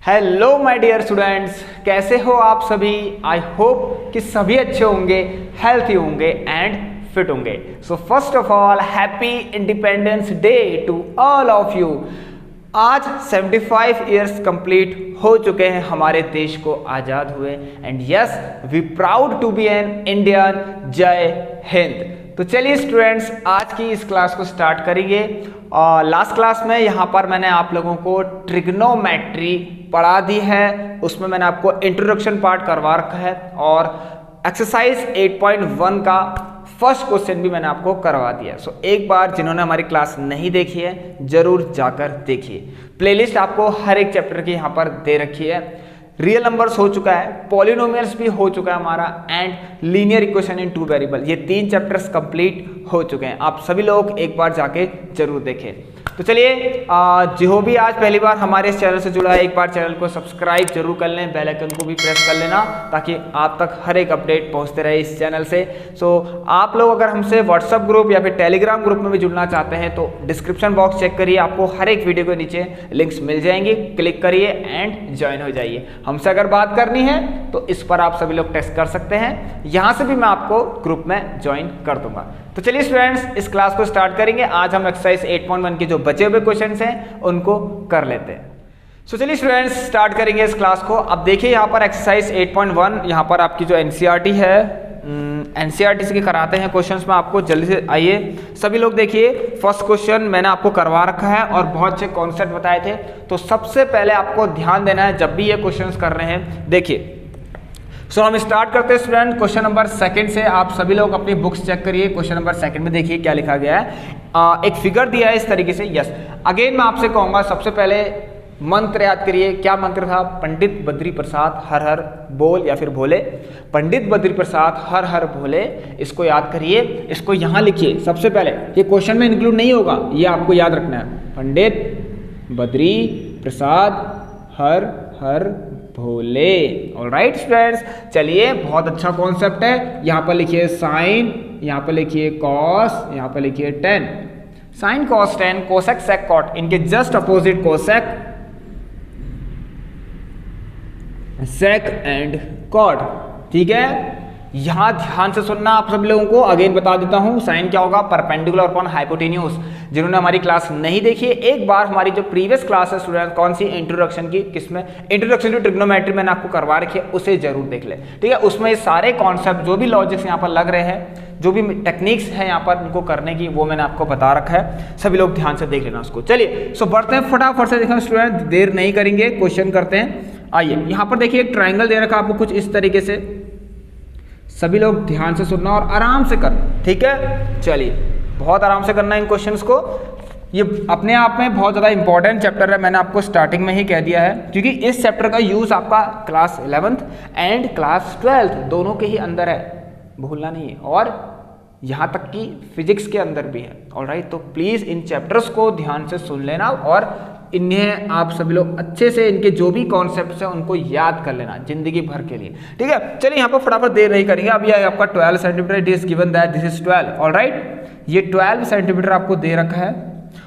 Hello my dear students, कैसे हो आप सभी। आई होप कि सभी अच्छे होंगे, हेल्थी होंगे एंड फिट होंगे। So first of all happy independence day to all of you. आज 75 इयर्स कंप्लीट हो चुके हैं हमारे देश को आज़ाद हुए and yes we proud to be an Indian. जय हिंद। तो चलिए स्टूडेंट्स, आज की इस क्लास को स्टार्ट करेंगे। और लास्ट क्लास में यहाँ पर मैंने आप लोगों को ट्रिग्नोमेट्री पढ़ा दी है, उसमें मैंने आपको इंट्रोडक्शन पार्ट करवा रखा है और एक्सरसाइज 8.1 का फर्स्ट क्वेश्चन भी मैंने आपको करवा दिया। सो एक बार जिन्होंने हमारी क्लास नहीं देखी है जरूर जाकर देखिए। प्लेलिस्ट आपको हर एक चैप्टर की यहाँ पर दे रखी है। रियल नंबर्स हो चुका है, पॉलिनोमियल्स भी हो चुका है हमारा and linear equation in two variable, ये 3 चैप्टर्स कंप्लीट हो चुके हैं। आप सभी लोग एक बार जाके जरूर देखें। तो चलिए जो भी आज पहली बार हमारे इस चैनल से जुड़ा है, एक बार चैनल को सब्सक्राइब जरूर कर लें, बेल आइकन को भी प्रेस कर लेना ताकि आप तक हर एक अपडेट पहुंचते रहे इस चैनल से। सो आप लोग अगर हमसे व्हाट्सअप ग्रुप या फिर टेलीग्राम ग्रुप में भी जुड़ना चाहते हैं तो डिस्क्रिप्शन बॉक्स चेक करिए, आपको हर एक वीडियो के नीचे लिंक्स मिल जाएंगे, क्लिक करिए एंड ज्वाइन हो जाइए। हमसे अगर बात करनी है तो इस पर आप सभी लोग टेस्ट कर सकते हैं, यहाँ से भी मैं आपको ग्रुप में ज्वाइन कर दूंगा। तो चलिए स्टूडेंट्स, इस क्लास को स्टार्ट करेंगे। आज हम एक्सरसाइज 8.1 के जो बचे हुए क्वेश्चंस हैं उनको कर लेते हैं। सो चलिए स्टूडेंट्स, स्टार्ट करेंगे इस क्लास को। अब देखिए यहाँ पर एक्सरसाइज 8.1, यहाँ पर आपकी जो एनसीईआरटी है, एनसीईआरटी से कराते हैं क्वेश्चंस में आपको। जल्दी से आइए सभी लोग देखिए। फर्स्ट क्वेश्चन मैंने आपको करवा रखा है और बहुत अच्छे कॉन्सेप्ट बताए थे। तो सबसे पहले आपको ध्यान देना है जब भी ये क्वेश्चंस कर रहे हैं। देखिए सो हम स्टार्ट करते हैं स्टूडेंट क्वेश्चन नंबर 2 से। आप सभी लोग अपनी बुक्स चेक करिए। क्वेश्चन नंबर 2 में देखिए क्या लिखा गया है। एक फिगर दिया है इस तरीके से। यस, अगेन मैं आपसे कहूँगा सबसे पहले मंत्र याद करिए। क्या मंत्र था? पंडित बद्री प्रसाद हर हर बोल या फिर भोले। पंडित बद्री प्रसाद हर हर भोले, इसको याद करिए, इसको यहाँ लिखिए सबसे पहले। ये क्वेश्चन में इंक्लूड नहीं होगा, ये आपको याद रखना है। पंडित बद्री प्रसाद हर हर भोले। ऑलराइट स्टूडेंट्स, चलिए बहुत अच्छा कॉन्सेप्ट है। यहाँ पर लिखिए साइन, यहाँ पर लिखिए कॉस, यहाँ पर लिखिए tan. Sine cos tan, cosec sec cot, इनके just opposite cosec sec and cot. ठीक है, यहां ध्यान से सुनना आप सभी लोगों को। अगेन बता देता हूं, साइन क्या होगा? Perpendicular upon hypotenuse. जिन्होंने हमारी क्लास नहीं देखी है, एक बार हमारी जो प्रीवियस क्लास है स्टूडेंट, कौन सी इंट्रोडक्शन की, किसमें इंट्रोडक्शन टू ट्रिग्नोमेट्री मैंने आपको करवा रखी है, उसे जरूर देख ले। ठीक है, उसमें सारे कॉन्सेप्ट जो भी लॉजिक्स यहाँ पर लग रहे हैं, जो भी टेक्निक्स हैं यहाँ पर उनको करने की, वो मैंने आपको बता रखा है। सभी लोग ध्यान से देख लेना उसको। चलिए सो बढ़ते हैं फटाफट से। देखो स्टूडेंट, देर नहीं करेंगे, क्वेश्चन करते हैं। आइए यहाँ पर देखिए एक ट्राइंगल दे रखा आपको कुछ इस तरीके से। सभी लोग ध्यान से सुनना और आराम से करना। ठीक है, चलिए बहुत आराम से करना इन क्वेश्चंस को। ये अपने आप में बहुत ज़्यादा इंपॉर्टेंट चैप्टर है, मैंने आपको स्टार्टिंग में ही कह दिया है, क्योंकि इस चैप्टर का यूज़ आपका class 11th and class 12th दोनों के ही अंदर है, भूलना नहीं है। और यहाँ तक कि फिजिक्स के अंदर भी है। ऑलराइट, तो प्लीज़ इन चैप्टर्स को ध्यान से सुन लेना और इन्हें आप सभी लोग अच्छे से, इनके जो भी कॉन्सेप्ट्स हैं उनको याद कर लेना जिंदगी भर के लिए। ठीक है, चलिए यहाँ पर फटाफट देर नहीं करेंगे। अब ये आपका 12 centimetre, it is given that this is 12। Alright, ये 12 सेंटीमीटर आपको दे रखा है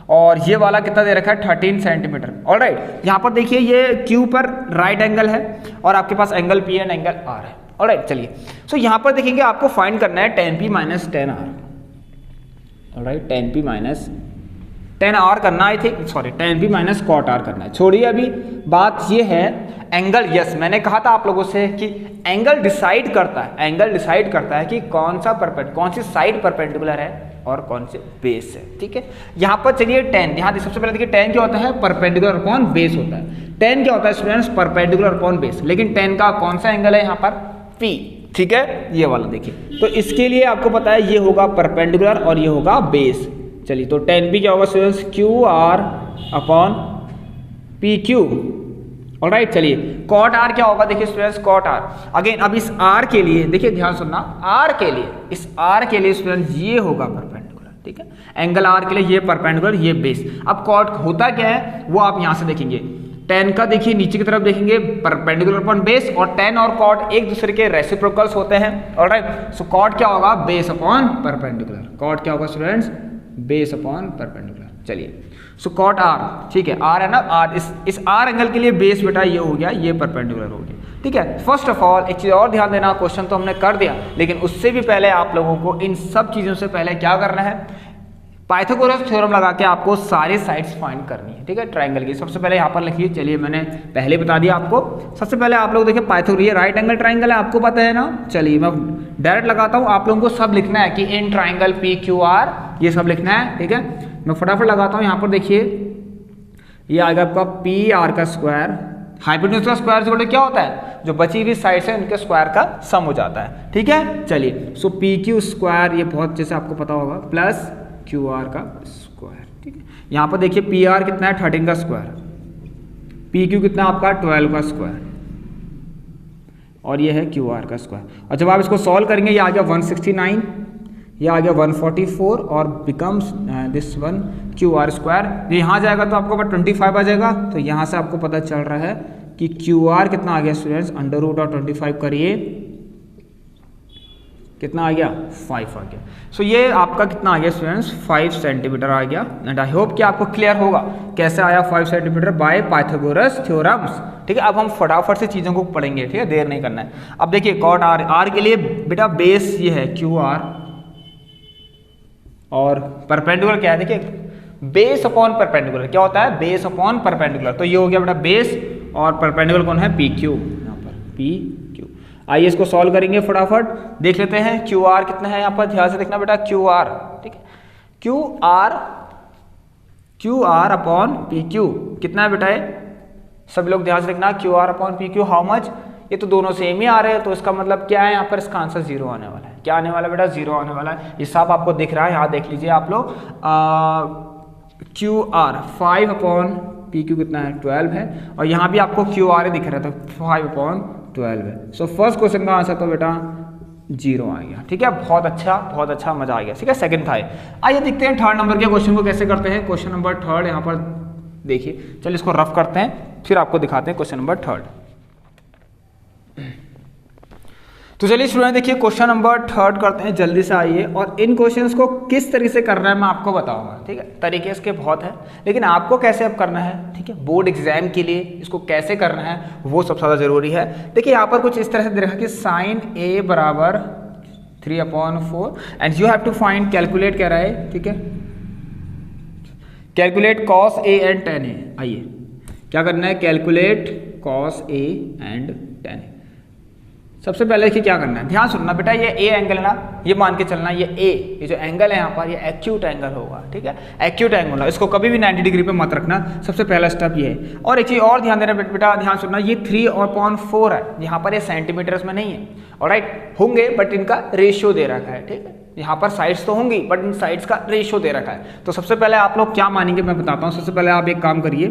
और ये वाला कितना दे रखा है? 13 सेंटीमीटर। ऑलराइट, यहाँ पर देखिए ये क्यू पर राइट एंगल है और आपके पास angle P and angle R है। ऑलराइट, चलिए सो यहाँ पर देखेंगे आपको फाइंड करना है tan p minus tan r। Alright, tan p minus tan r करना, I think sorry tan p minus cot r करना है। छोड़िए अभी, बात ये है एंगल। यस, मैंने कहा था आप लोगों से कि एंगल डिसाइड करता है, एंगल डिसाइड करता है कि कौन सा कौन सी साइड परपेंडिकुलर है और कौन से बेस है। ठीक है, यहाँ पर चलिए tan, यहाँ सबसे पहले देखिए tan क्या होता है? परपेंडिकुलर अपॉन बेस होता है। tan क्या होता है स्टूडेंट्स? Perpendicular upon base. लेकिन tan का कौन सा एंगल है यहाँ पर? P। ठीक है, ये वाला देखिए। तो इसके लिए आपको पता है ये होगा परपेंडिकुलर और ये होगा बेस। चलिए तो tan p क्या होगा students? Q R upon P Q. Alright, चलिए cot r क्या होगा? देखिए स्टूडेंट्स cot r। अगेन अब इस r के लिए देखिए ध्यान सुनना, r के लिए, इस r के लिए स्टूडेंट्स ये होगा परपेंडिकुलर। ठीक है, एंगल r के लिए ये परपेंडिकुलर, ये बेस। अब cot होता क्या है वो आप यहाँ से देखेंगे। tan का देखिए नीचे की तरफ देखेंगे परपेंडिकुलर अपॉन बेस, और tan और cot एक दूसरे के रेसिप्रोकल्स होते हैं। ऑलराइट, सो cot क्या होगा? Base upon perpendicular. cot क्या होगा स्टूडेंट्स? Base upon perpendicular. चलिए सो कॉट आर, ठीक है, आर है ना, आर, इस आर एंगल के लिए बेस बेटा ये हो गया, ये परपेंडिकुलर हो गया, ठीक है। फर्स्ट ऑफ ऑल एक चीज़ और ध्यान देना, क्वेश्चन तो हमने कर दिया, लेकिन उससे भी पहले आप लोगों को इन सब चीज़ों से पहले क्या करना है, पाइथागोरस थ्योरम लगा के आपको सारी साइड्स फाइंड करनी है, ठीक है, ट्राइंगल की। सबसे पहले यहाँ पर लिखिए, चलिए मैंने पहले बता दिया आपको। सबसे पहले आप लोग देखिए पाइथागोरस, ये राइट एंगल ट्राइंगल है, आपको पता है ना। चलिए मैं डायरेक्ट लगाता हूँ, आप लोगों को सब लिखना है कि in triangle P Q R, ये सब लिखना है, ठीक है। मैं फटाफट लगाता हूँ, यहाँ पर देखिए ये आएगा आपका पी आर का स्क्वायर, हाइपोटेन्यूज का स्क्वायर से क्या होता है, जो बची हुई साइड है उनके स्क्वायर का सम हो जाता है, ठीक है। चलिए सो पी क्यू स्क्वायर, ये बहुत अच्छे से आपको पता होगा, प्लस क्यू आर का स्क्वायर, ठीक है। यहाँ पर देखिए पी आर कितना है 13 का स्क्वायर, पी क्यू कितना आपका 12 का स्क्वायर, और ये है क्यू आर का स्क्वायर। और जब आप इसको सॉल्व करेंगे ये आ गया 169, ये आ गया 144 और becomes this one Q R square. यहाँ जाएगा तो आपको 25 आ जाएगा, तो यहाँ से आपको पता चल रहा है कि क्यू आर कितना आ गया स्टूडेंट्स, अंडर रूट और 25 करिए, कितना आ गया 5 आ गया। सो ये आपका कितना आ गया स्टूडेंट्स 5 सेंटीमीटर आ गया। एंड आई होप कि आपको क्लियर होगा कैसे आया 5 सेंटीमीटर बाय पाइथागोरस थ्योरम्स, ठीक है। अब हम फटाफट से चीज़ों को पढ़ेंगे, ठीक है, देर नहीं करना है। अब देखिए कॉट आर, आर के लिए बेटा बेस ये है क्यू आर, और परपेंडिकुलर क्या है, देखिए बेस अपॉन परपेंडिकुलर क्या होता है, बेस अपॉन परपेंडिकुलर, तो ये हो गया बेटा बेस, और परपेंडिकुलर कौन है, पी क्यू, यहाँ पर पी क्यू। आइए इसको सॉल्व करेंगे फटाफट, देख लेते हैं क्यू आर कितना है, यहाँ पर ध्यान से देखना बेटा क्यू आर, ठीक है, Q R upon P Q कितना है बेटा, सब लोग ध्यान से देखना, Q R upon P Q how much, ये तो दोनों सेम ही आ रहे हैं, तो इसका मतलब क्या है, यहाँ पर इसका आंसर 0 आने वाला है। क्या आने वाला है बेटा, 0 आने वाला है। ये सब आपको दिख रहा है, यहाँ देख लीजिए आप लोग, Q R 5 upon P Q कितना है 12 है, और यहाँ भी आपको क्यू आर दिख रहा था 5 अपॉन 12 है। सो फर्स्ट क्वेश्चन का आंसर तो बेटा 0 आ गया, ठीक है। बहुत अच्छा, मजा आ गया, ठीक है। सेकंड था। आइए देखते हैं थर्ड नंबर के क्वेश्चन को कैसे करते हैं। क्वेश्चन नंबर थर्ड यहाँ पर देखिए, चलिए इसको रफ करते हैं, फिर आपको दिखाते हैं क्वेश्चन नंबर थर्ड। तो चलिए स्टूडेंट देखिए क्वेश्चन नंबर थर्ड करते हैं, जल्दी से आइए। और इन क्वेश्चंस को किस तरीके से करना है मैं आपको बताऊंगा, ठीक है। तरीके इसके बहुत हैं, लेकिन आपको कैसे अब करना है, ठीक है, बोर्ड एग्जाम के लिए इसको कैसे करना है वो सबसे ज़्यादा जरूरी है। देखिए यहाँ पर कुछ इस तरह से दे रखा है कि साइन ए बराबर 3/4 and you have to find, calculate कह रहा है, ठीक है, calculate cos A and tan A. आइए क्या करना है, calculate cos A and tan A. सबसे पहले देखिए क्या करना है, ध्यान सुनना बेटा, ये ए एंगल है ना, ये मान के चलना, ये ए, ये जो एंगल है यहाँ पर, ये एक्यूट एंगल होगा, ठीक है, एक्यूट एंगल होगा, इसको कभी भी 90 डिग्री पे मत रखना। सबसे पहला स्टेप ये है। और एक चीज़ और ध्यान देना बेटा, ध्यान सुनना, ये 3/4 है, यहाँ पर ये सेंटीमीटर्स में नहीं है, ऑलराइट, होंगे बट इनका रेशियो दे रखा है, ठीक है। यहाँ पर साइड्स तो होंगी बट इन साइड्स का रेशियो दे रखा है। तो सबसे पहले आप लोग क्या मानेंगे मैं बताता हूँ। सबसे पहले आप एक काम करिए,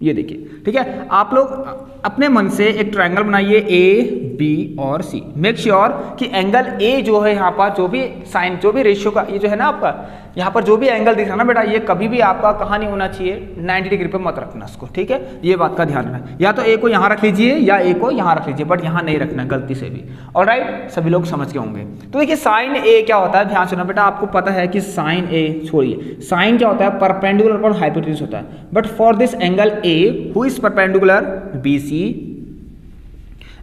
ये देखिए, ठीक है, आप लोग अपने मन से एक ट्रायंगल बनाइए ए बी और सी। मेक श्योर कि एंगल ए जो है यहाँ पर, जो भी साइन, जो भी रेशियो का, ये जो है ना आपका यहाँ पर जो भी एंगल दिख रहा है ना बेटा, ये कभी भी आपका कहाँ नहीं होना चाहिए, 90 डिग्री पे मत रखना इसको, ठीक है, ये बात का ध्यान रखना। या तो ए को यहाँ रख लीजिए या ए को यहाँ रख लीजिए, बट यहाँ नहीं रखना गलती से भी, ऑलराइट, सभी लोग समझ के होंगे। तो देखिए साइन ए क्या होता है, ध्यान सुना बेटा, आपको पता है कि साइन ए, छोड़िए, साइन क्या होता है, परपेंडिकुलर अपॉन हाइपोटेन्यूज होता है, but for this angle A who is perpendicular B C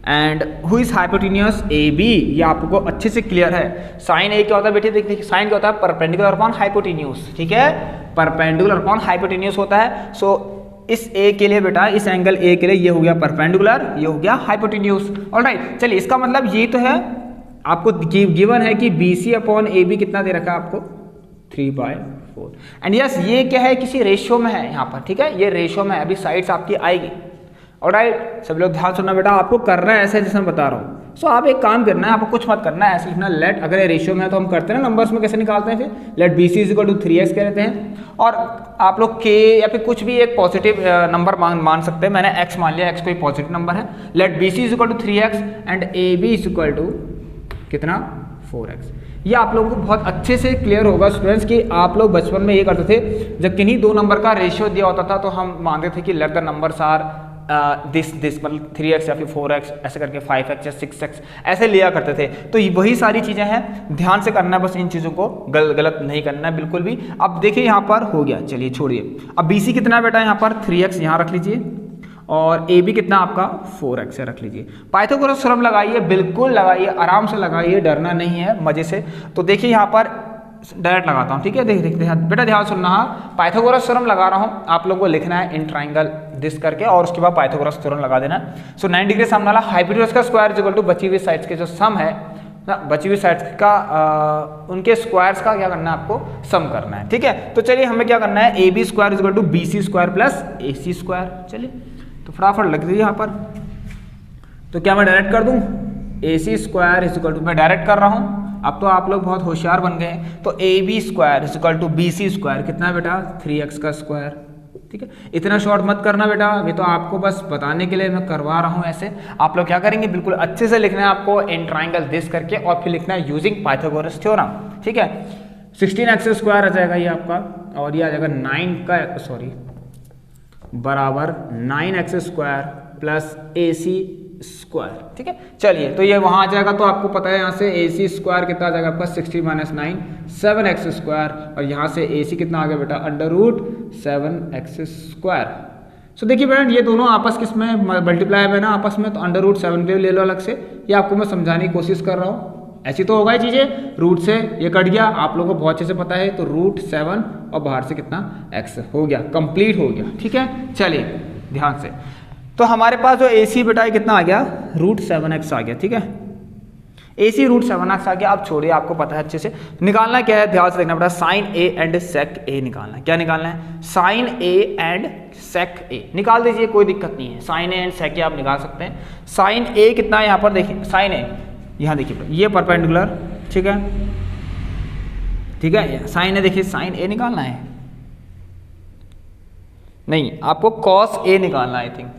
and who is hypotenuse A B, ये आपको अच्छे से क्लियर है। साइन ए क्या होता है बेटे, देखिए साइन क्या होता है, परपेंडिकुलर अपॉन हाइपोटेन्यूस, ठीक है, परपेंडिकुलर अपॉन हाइपोटेन्यूस होता है। सो इस ए के लिए बेटा, इस एंगल ए के लिए ये हो गया परपेंडिकुलर, ये हो गया हाइपोटेन्यूस, ऑलराइट। चलिए इसका मतलब ये तो है, आपको गिवन है कि B C upon A B कितना दे रखा है आपको 3/4 एंड यस ये क्या है, किसी रेशियो में है यहाँ पर, ठीक है, ये रेशियो में है, अभी साइड्स आपकी आएगी, ऑलराइट। सब लोग ध्यान सुनना बेटा, आपको करना है ऐसे जैसे मैं बता रहा हूँ। सो आप एक काम करना है, आपको कुछ मत करना है, ऐसे लिखना लेट, अगर ये रेशियो में है तो हम करते हैं ना नंबर्स में कैसे निकालते हैं, फिर let B C is equal to 3x कह देते हैं, और आप लोग k या फिर कुछ भी एक पॉजिटिव नंबर मान सकते हैं। मैंने x मान लिया, x कोई पॉजिटिव नंबर है। Let B C is equal to 3x and A B is equal to कितना 4x। ये आप लोगों को बहुत अच्छे से क्लियर होगा स्टूडेंट्स कि आप लोग बचपन में ये करते थे, जब किन्हीं दो नंबर का रेशियो दिया होता था तो हम मानते थे कि let the numbers are this मतलब 3x या फिर 4x ऐसे करके 5x या 6x ऐसे लिया करते थे। तो वही सारी चीज़ें हैं, ध्यान से करना है, बस इन चीज़ों को गलत नहीं करना है बिल्कुल भी। अब देखिए यहाँ पर हो गया, चलिए छोड़िए। अब BC कितना है बेटा, यहाँ पर 3x यहाँ रख लीजिए और AB कितना आपका 4x है, रख लीजिए। पाइथागोरस थ्योरम लगाइए, बिल्कुल लगाइए, आराम से लगाइए, डरना नहीं है, मजे से। तो देखिए यहाँ पर डायरेक्ट लगाता हूँ, ठीक है। देख बेटा ध्यान सुनना, पाइथागोरस थ्योरम लगा रहा हूँ, आप लोगों को लिखना है इन ट्राइंगल दिस करके और उसके बाद पाइथागोरस थ्योरम लगा देना। सो 9 डिग्री सामने वाला हाइपोटेन्यूज का स्क्वायर इक्वल टू बची हुई साइड्स के जो सम है ना, बची हुई साइड्स का उनके स्क्वायर्स का क्या करना है, आपको सम करना है, ठीक है। तो चलिए हमें क्या करना है, AB square equal to BC square plus AC square. चलिए तो फटाफट लग दीजिए यहाँ पर। तो क्या मैं डायरेक्ट कर दूँ, AC स्क्वायर इक्वल टू, मैं डायरेक्ट कर रहा हूँ, अब तो आप लोग बहुत होशियार बन गए हैं। तो AB square equal to BC square कितना है बेटा, 3x का स्क्वायर, ठीक है। इतना शॉर्ट मत करना बेटा, ये तो आपको बस बताने के लिए मैं करवा रहा हूँ ऐसे। आप लोग क्या करेंगे, बिल्कुल अच्छे से लिखना है आपको इन ट्राइंगल दिस करके और फिर लिखना है यूजिंग पाइथागोरस थ्योरम, ठीक है। 16x स्क्वायर आ जाएगा ये आपका, और ये आ जाएगा 9 बराबर 9x square plus AC square, ठीक है। चलिए तो ये वहां आ जाएगा, तो आपको पता है यहाँ से AC स्क्वायर कितना आ जाएगा आपका 60 - 9 7x स्क्वायर, और यहाँ से AC कितना आ गया बेटा √7x स्क्वायर। सो देखिए बेटा ये दोनों आपस किसमें मल्टीप्लाई में ना आपस में, तो √7 भी ले लो अलग से, ये आपको मैं समझाने की कोशिश कर रहा हूँ। ऐसी तो होगा ही चीजें, रूट से ये कट गया, आप लोगों को बहुत अच्छे से पता है, तो √7 और बाहर से कितना x हो गया, कंप्लीट हो गया, ठीक है। चलिए ध्यान से, तो हमारे पास जो AC बेटा कितना आ गया, √7x आ गया, ठीक है। AC √7x आ गया। अब छोड़िए, आपको पता है अच्छे से निकालना क्या है, ध्यान से देखना बेटा, sine A and sec A निकालना है। क्या निकालना है, sine A and sec A निकाल दीजिए, कोई दिक्कत नहीं है, sine A and sec A आप निकाल सकते हैं। साइन A कितना है यहाँ पर देखिए, साइन A यहाँ देखिए ये परपेंडिकुलर, ठीक है, ठीक है। साइन A देखिए, साइन A निकालना है, नहीं आपको कॉस A निकालना है, आई थिंक।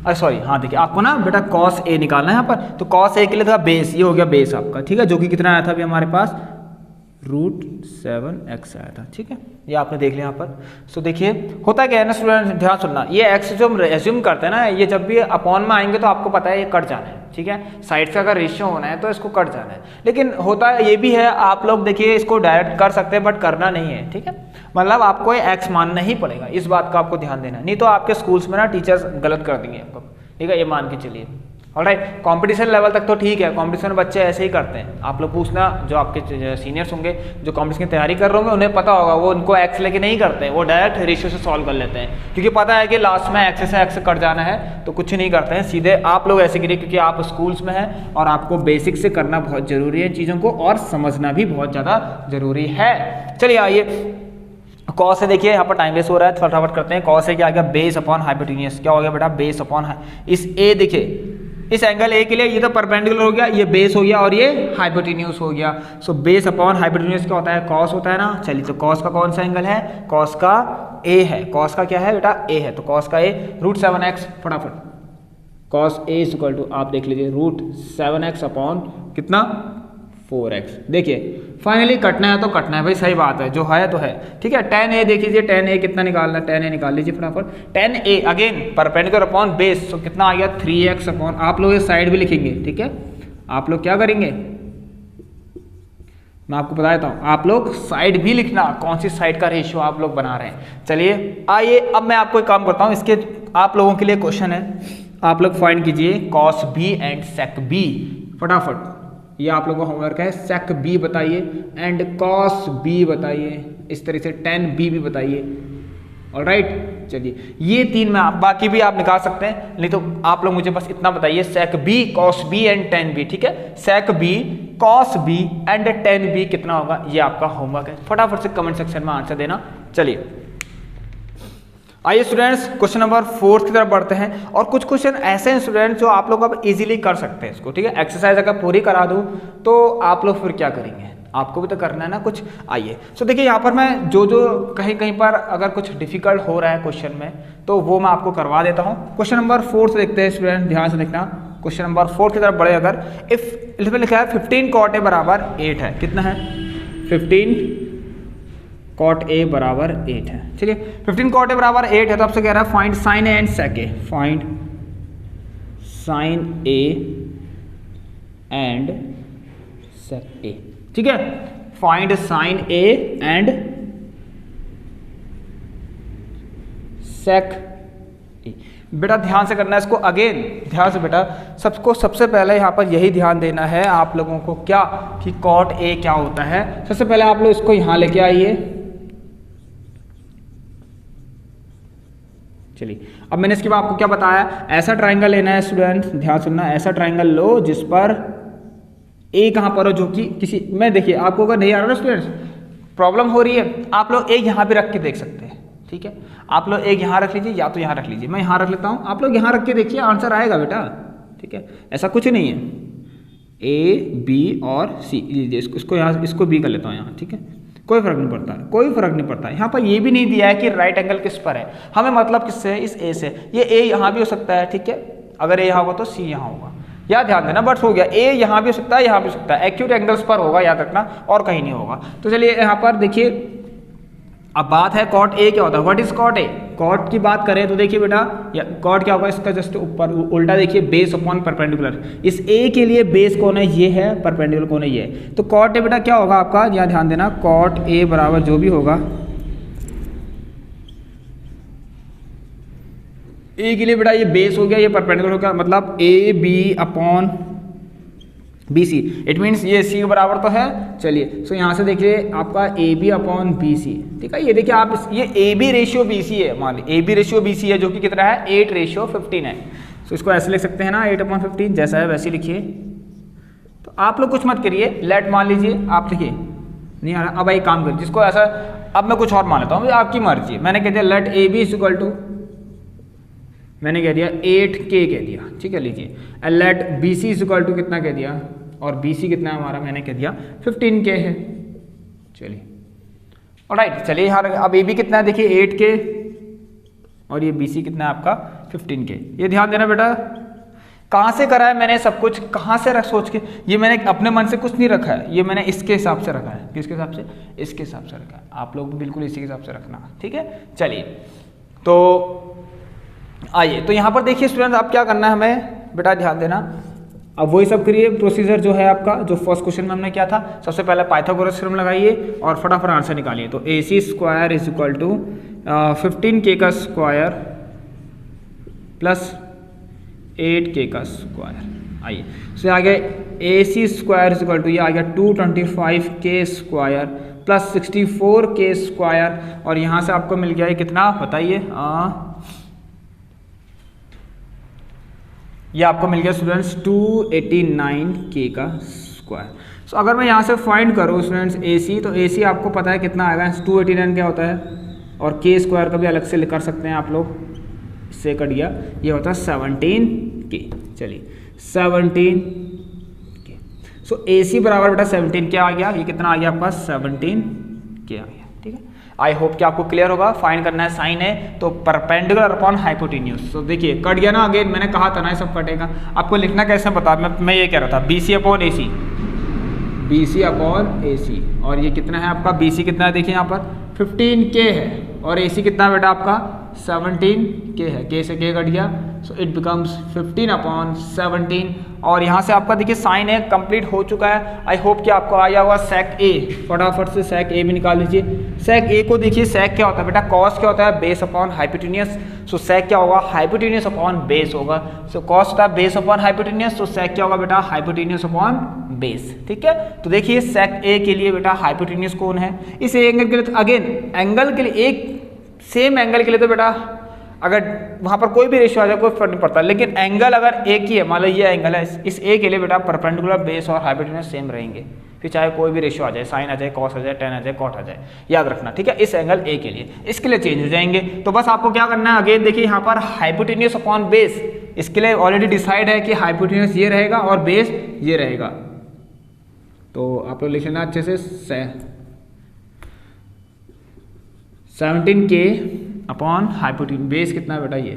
अरे सॉरी, हाँ देखिए आपको ना बेटा cos A निकालना है यहाँ पर, तो cos A के लिए था बेस, ये हो गया बेस आपका, ठीक है, जो कि कितना आया था अभी हमारे पास √7x आया था, ठीक है, ये आपने देख लिया यहाँ पर। सो देखिए होता क्या है ना स्टूडेंट, ध्यान सुनना, ये x जो हम एज्यूम करते हैं ना, ये जब भी अपॉन में आएंगे तो आपको पता है ये कट जाना है, ठीक है। साइड से अगर रेशियो होना है तो इसको कट जाना है, लेकिन होता है ये भी है, आप लोग देखिए इसको डायरेक्ट कर सकते हैं बट करना नहीं है, ठीक है। मतलब आपको ये x मानना ही पड़ेगा, इस बात का आपको ध्यान देना है, नहीं तो आपके स्कूल्स में ना टीचर्स गलत कर देंगे आपको, ठीक है, ये मान के चलिए। ऑलराइट, कंपटीशन लेवल तक तो ठीक है, कंपटीशन में बच्चे ऐसे ही करते हैं, आप लोग पूछना जो आपके सीनियर्स होंगे जो कंपटीशन की तैयारी कर रहे होंगे उन्हें पता होगा, वो उनको एक्स लेके नहीं करते, वो डायरेक्ट रेशियो से सॉल्व कर लेते हैं, क्योंकि पता है कि लास्ट में एक्स से एक्स कट जाना है, तो कुछ नहीं करते हैं, सीधे आप लोग ऐसे करिए, क्योंकि आप स्कूल्स में हैं और आपको बेसिक से करना बहुत जरूरी है चीज़ों को, और समझना भी बहुत ज़्यादा जरूरी है। चलिए आइए कॉस से देखिए, यहाँ पर टाइम वेस्ट हो रहा है, फटाफट करते हैं। कॉस से क्या आ गया, बेस अपॉन हाइपोटेन्यूज, क्या हो गया बेटा, बेस अपॉन, इस ए देखिए इस एंगल ए के लिए ये तो परपेंडिकुलर हो गया, ये बेस हो गया और ये हाइपोटेन्यूज हो गया। सो बेस अपॉन हाइपोटेन्यूज क्या होता है, कॉस होता है ना। चलिए तो कॉस का कौन सा एंगल है, कॉस का ए है, कॉस का क्या है बेटा, ए है, तो कॉस का ए √7x, फटाफट cos A is equal to आप देख लीजिए √7x अपॉन कितना 4x। देखिए फाइनली कटना है तो कटना है भाई, सही बात है, जो है तो है, ठीक है। tan a देख लीजिए, tan a कितना निकालना है, tan a निकाल लीजिए फटाफट। tan a again perpendicular upon base, तो कितना आ गया 3x अपॉन, आप लोग ये साइड भी लिखेंगे, ठीक है। आप लोग क्या करेंगे, मैं आपको बता देता हूँ, आप लोग साइड भी लिखना, कौन सी साइड का रेशियो आप लोग बना रहे हैं। चलिए आइए अब मैं आपको एक काम करता हूँ, इसके आप लोगों के लिए क्वेश्चन है, आप लोग फाइंड कीजिए cos b and sec b, फटाफट ये आप लोगों का होमवर्क है। sec b बताइए एंड cos b बताइए, इस तरह से tan b भी बताइए। ऑलराइट, चलिए ये तीन में आप बाकी भी आप निकाल सकते हैं, नहीं तो आप लोग मुझे बस इतना बताइए sec b cos b and tan b, ठीक है। sec b cos b and tan b कितना होगा, ये आपका होमवर्क है, फटाफट से कमेंट सेक्शन में आंसर देना। चलिए आइए स्टूडेंट्स क्वेश्चन नंबर 4 की तरफ बढ़ते हैं, और कुछ क्वेश्चन ऐसे हैं स्टूडेंट्स जो आप लोग अब इजीली कर सकते हैं इसको, ठीक है। एक्सरसाइज अगर पूरी करा दूं तो आप लोग फिर क्या करेंगे, आपको भी तो करना है ना कुछ। आइए सो देखिए यहाँ पर मैं जो कहीं कहीं पर अगर कुछ डिफिकल्ट हो रहा है क्वेश्चन में तो वो मैं आपको करवा देता हूँ। क्वेश्चन नंबर 4 से देखते हैं स्टूडेंट, ध्यान से देखना। क्वेश्चन नंबर 4 की तरफ बढ़े, अगर इफ लिखा है 15 cot A बराबर 8 है, कितना है 15 कॉट ए बराबर 8 है। चलिए 15 कॉट ए बराबर 8 है, तो आपसे कह रहा है find sine A and sec A. Find sine A and sec A, ठीक है। Find sine A and sec A. बेटा ध्यान से करना है इसको, अगेन ध्यान से बेटा, सबसे पहले यहाँ पर यही ध्यान देना है आप लोगों को क्या कि कॉट ए क्या होता है। सबसे पहले आप लोग इसको यहाँ लेके आइए। चलिए अब मैंने इसके बाद आपको क्या बताया, ऐसा ट्राइंगल लेना है स्टूडेंट, ध्यान सुनना, ऐसा ट्राइंगल लो जिस पर ए कहाँ पर हो, जो कि किसी में, देखिए आपको अगर नहीं आ रहा ना स्टूडेंट्स, प्रॉब्लम हो रही है, आप लोग एक यहाँ पे रख के देख सकते हैं, ठीक है। आप लोग एक यहाँ रख लीजिए या तो यहाँ रख लीजिए, मैं यहाँ रख लेता हूँ, आप लोग यहाँ रख के देखिए, आंसर आएगा बेटा, ठीक है। ऐसा कुछ नहीं है, ए बी और सी लीजिए, इसको यहाँ, इसको बी कर लेता हूँ यहाँ, ठीक है। कोई फर्क नहीं पड़ता, कोई फर्क नहीं पड़ता। यहाँ पर ये भी नहीं दिया है कि राइट एंगल किस पर है, हमें मतलब किससे है, इस ए से। ये ए यहाँ भी हो सकता है, ठीक है, अगर ए यहाँ होगा तो सी यहाँ होगा, या ध्यान देना, बट हो गया, ए यहाँ भी हो सकता है, यहाँ भी हो सकता है, एक्यूट एंगल्स पर होगा, याद रखना, और कहीं नहीं होगा। तो चलिए यहाँ पर देखिए, अब बात है कॉट ए क्या होता है, what is cot A. Cot की बात करें तो देखिए बेटा, कॉट क्या होगा, इसका जस्ट ऊपर उल्टा देखिए, बेस अपॉन परपेंडिकुलर। इस ए के लिए बेस कौन है, ये है, परपेंडिकुलर कौन है, ये है। तो कॉट ए बेटा क्या होगा आपका, यहाँ ध्यान देना, कॉट ए बराबर जो भी होगा, ए के लिए बेटा ये बेस हो गया, ये परपेंडिकुलर हो गया, मतलब A B upon B C, it means ये सी के बराबर तो है। चलिए सो यहाँ से देखिए आपका A B upon B C, ठीक है। ये देखिए आप, ये A B ratio B C है, मान लीजिए A B ratio B C है, जो कि कितना है, 8:15 है। सो इसको ऐसे लिख सकते हैं ना, 8/15, जैसा है वैसे लिखिए। तो आप लोग कुछ मत करिए, लेट मान लीजिए, आप देखिए नहीं आ रहा, अब एक काम करिए, जिसको ऐसा, अब मैं कुछ और मान लेता हूँ, आपकी मर्जी है। मैंने कह दिया let A B equal to, मैंने कह दिया 8K कह दिया, ठीक है, लीजिए। Let B C equal to कितना कह दिया, और बी सी कितना है हमारा, मैंने कह दिया 15K है। चलिए ऑलराइट, चलिए यहाँ अब ए बी कितना है, देखिए 8K, और ये बी सी कितना है आपका 15K। ये ध्यान देना बेटा, कहाँ से करा है मैंने सब कुछ, कहाँ से रख सोच के, ये मैंने अपने मन से कुछ नहीं रखा है, ये मैंने इसके हिसाब से रखा है। किसके हिसाब से, इसके हिसाब से रखा है। आप लोग भी बिल्कुल इसी के हिसाब से रखना, ठीक है। चलिए तो आइए, तो यहाँ पर देखिए स्टूडेंट, आप क्या करना है हमें बेटा, ध्यान देना, अब वही सब करिए प्रोसीजर जो है आपका, जो फर्स्ट क्वेश्चन में हमने किया था। सबसे पहले पाइथागोरस थ्योरम लगाइए और फटाफट आंसर निकालिए। तो AC square is equal to 15K का स्क्वायर प्लस 8K का स्क्वायर। आइए तो आ गया AC square is equal to, ये आ गया 225K square plus 64K square, और यहाँ से आपको मिल गया है कितना बताइए, ये आपको मिल गया स्टूडेंट्स 289K का स्क्वायर। सो अगर मैं यहाँ से फाइंड करूँ स्टूडेंट्स AC, तो AC आपको पता है कितना आएगा, 289 क्या होता है, और K स्क्वायर का भी अलग से कर सकते हैं आप लोग, इससे कट गया, ये होता है 17K। चलिए 17K, सो AC बराबर बेटा 17K आ गया, ये कितना आ गया आपका 17K आ गया, ठीक है। आई होप कि आपको क्लियर होगा। फाइंड करना है साइन है तो परपेंडिकुलर अपॉन हाइपोटेन्यूज। तो देखिए कट गया ना, अगेन मैंने कहा था ना ये सब कटेगा। आपको लिखना कैसे बता, मैं ये कह रहा था BC upon AC, BC upon AC, और ये कितना है आपका, BC कितना है देखिए यहाँ पर 15K है, और AC कितना बेटा आपका 17K है, K से K कट गया, सो इट बिकम्स 15/17। और यहाँ से आपका देखिए साइन ए कंप्लीट हो चुका है। आई होप कि आपको आया होगा सेक ए, फटाफट से सेक ए भी निकाल लीजिए। सेक ए को देखिए, सेक क्या होता है बेटा, कॉस क्या होता है, बेस अपॉन हाइपोटेन्यूज। सो सेक क्या होगा, हाइपोटेन्यूज अपॉन बेस होगा। सो कॉस होता है बेस अपॉन हाइपोटेन्यूज, तो सेक क्या होगा बेटा, हाइपोटेन्यूज अपॉन बेस, ठीक है। तो देखिए सेक ए के लिए बेटा हाइपोटेन्यूज कौन है, इस एंगल के लिए, अगेन एंगल के लिए, एक सेम एंगल के लिए तो बेटा अगर वहाँ पर कोई भी रेशियो आ जाए कोई फर्क नहीं पड़ता, लेकिन एंगल अगर एक ही है, मान लो ये एंगल है, इस ए के लिए बेटा परपेंडिकुलर बेस और हाइपोटेन्यूज सेम रहेंगे, फिर चाहे कोई भी रेशियो आ जाए, साइन आ जाए, कॉस आ जाए, टेन आ जाए, कॉट आ जाए, याद रखना, ठीक है। इस एंगल ए के लिए, इसके लिए चेंज हो जाएंगे। तो बस आपको क्या करना है, अगेन देखिए यहाँ पर हाइपोटेन्यूज अपॉन बेस, इसके लिए ऑलरेडी डिसाइड है कि हाइपोटेन्यूज ये रहेगा और बेस ये रहेगा। तो आप लोग लिख लेना अच्छे से, 17K अपॉन हाइपोटेन्यूज, बेस कितना बेटा ये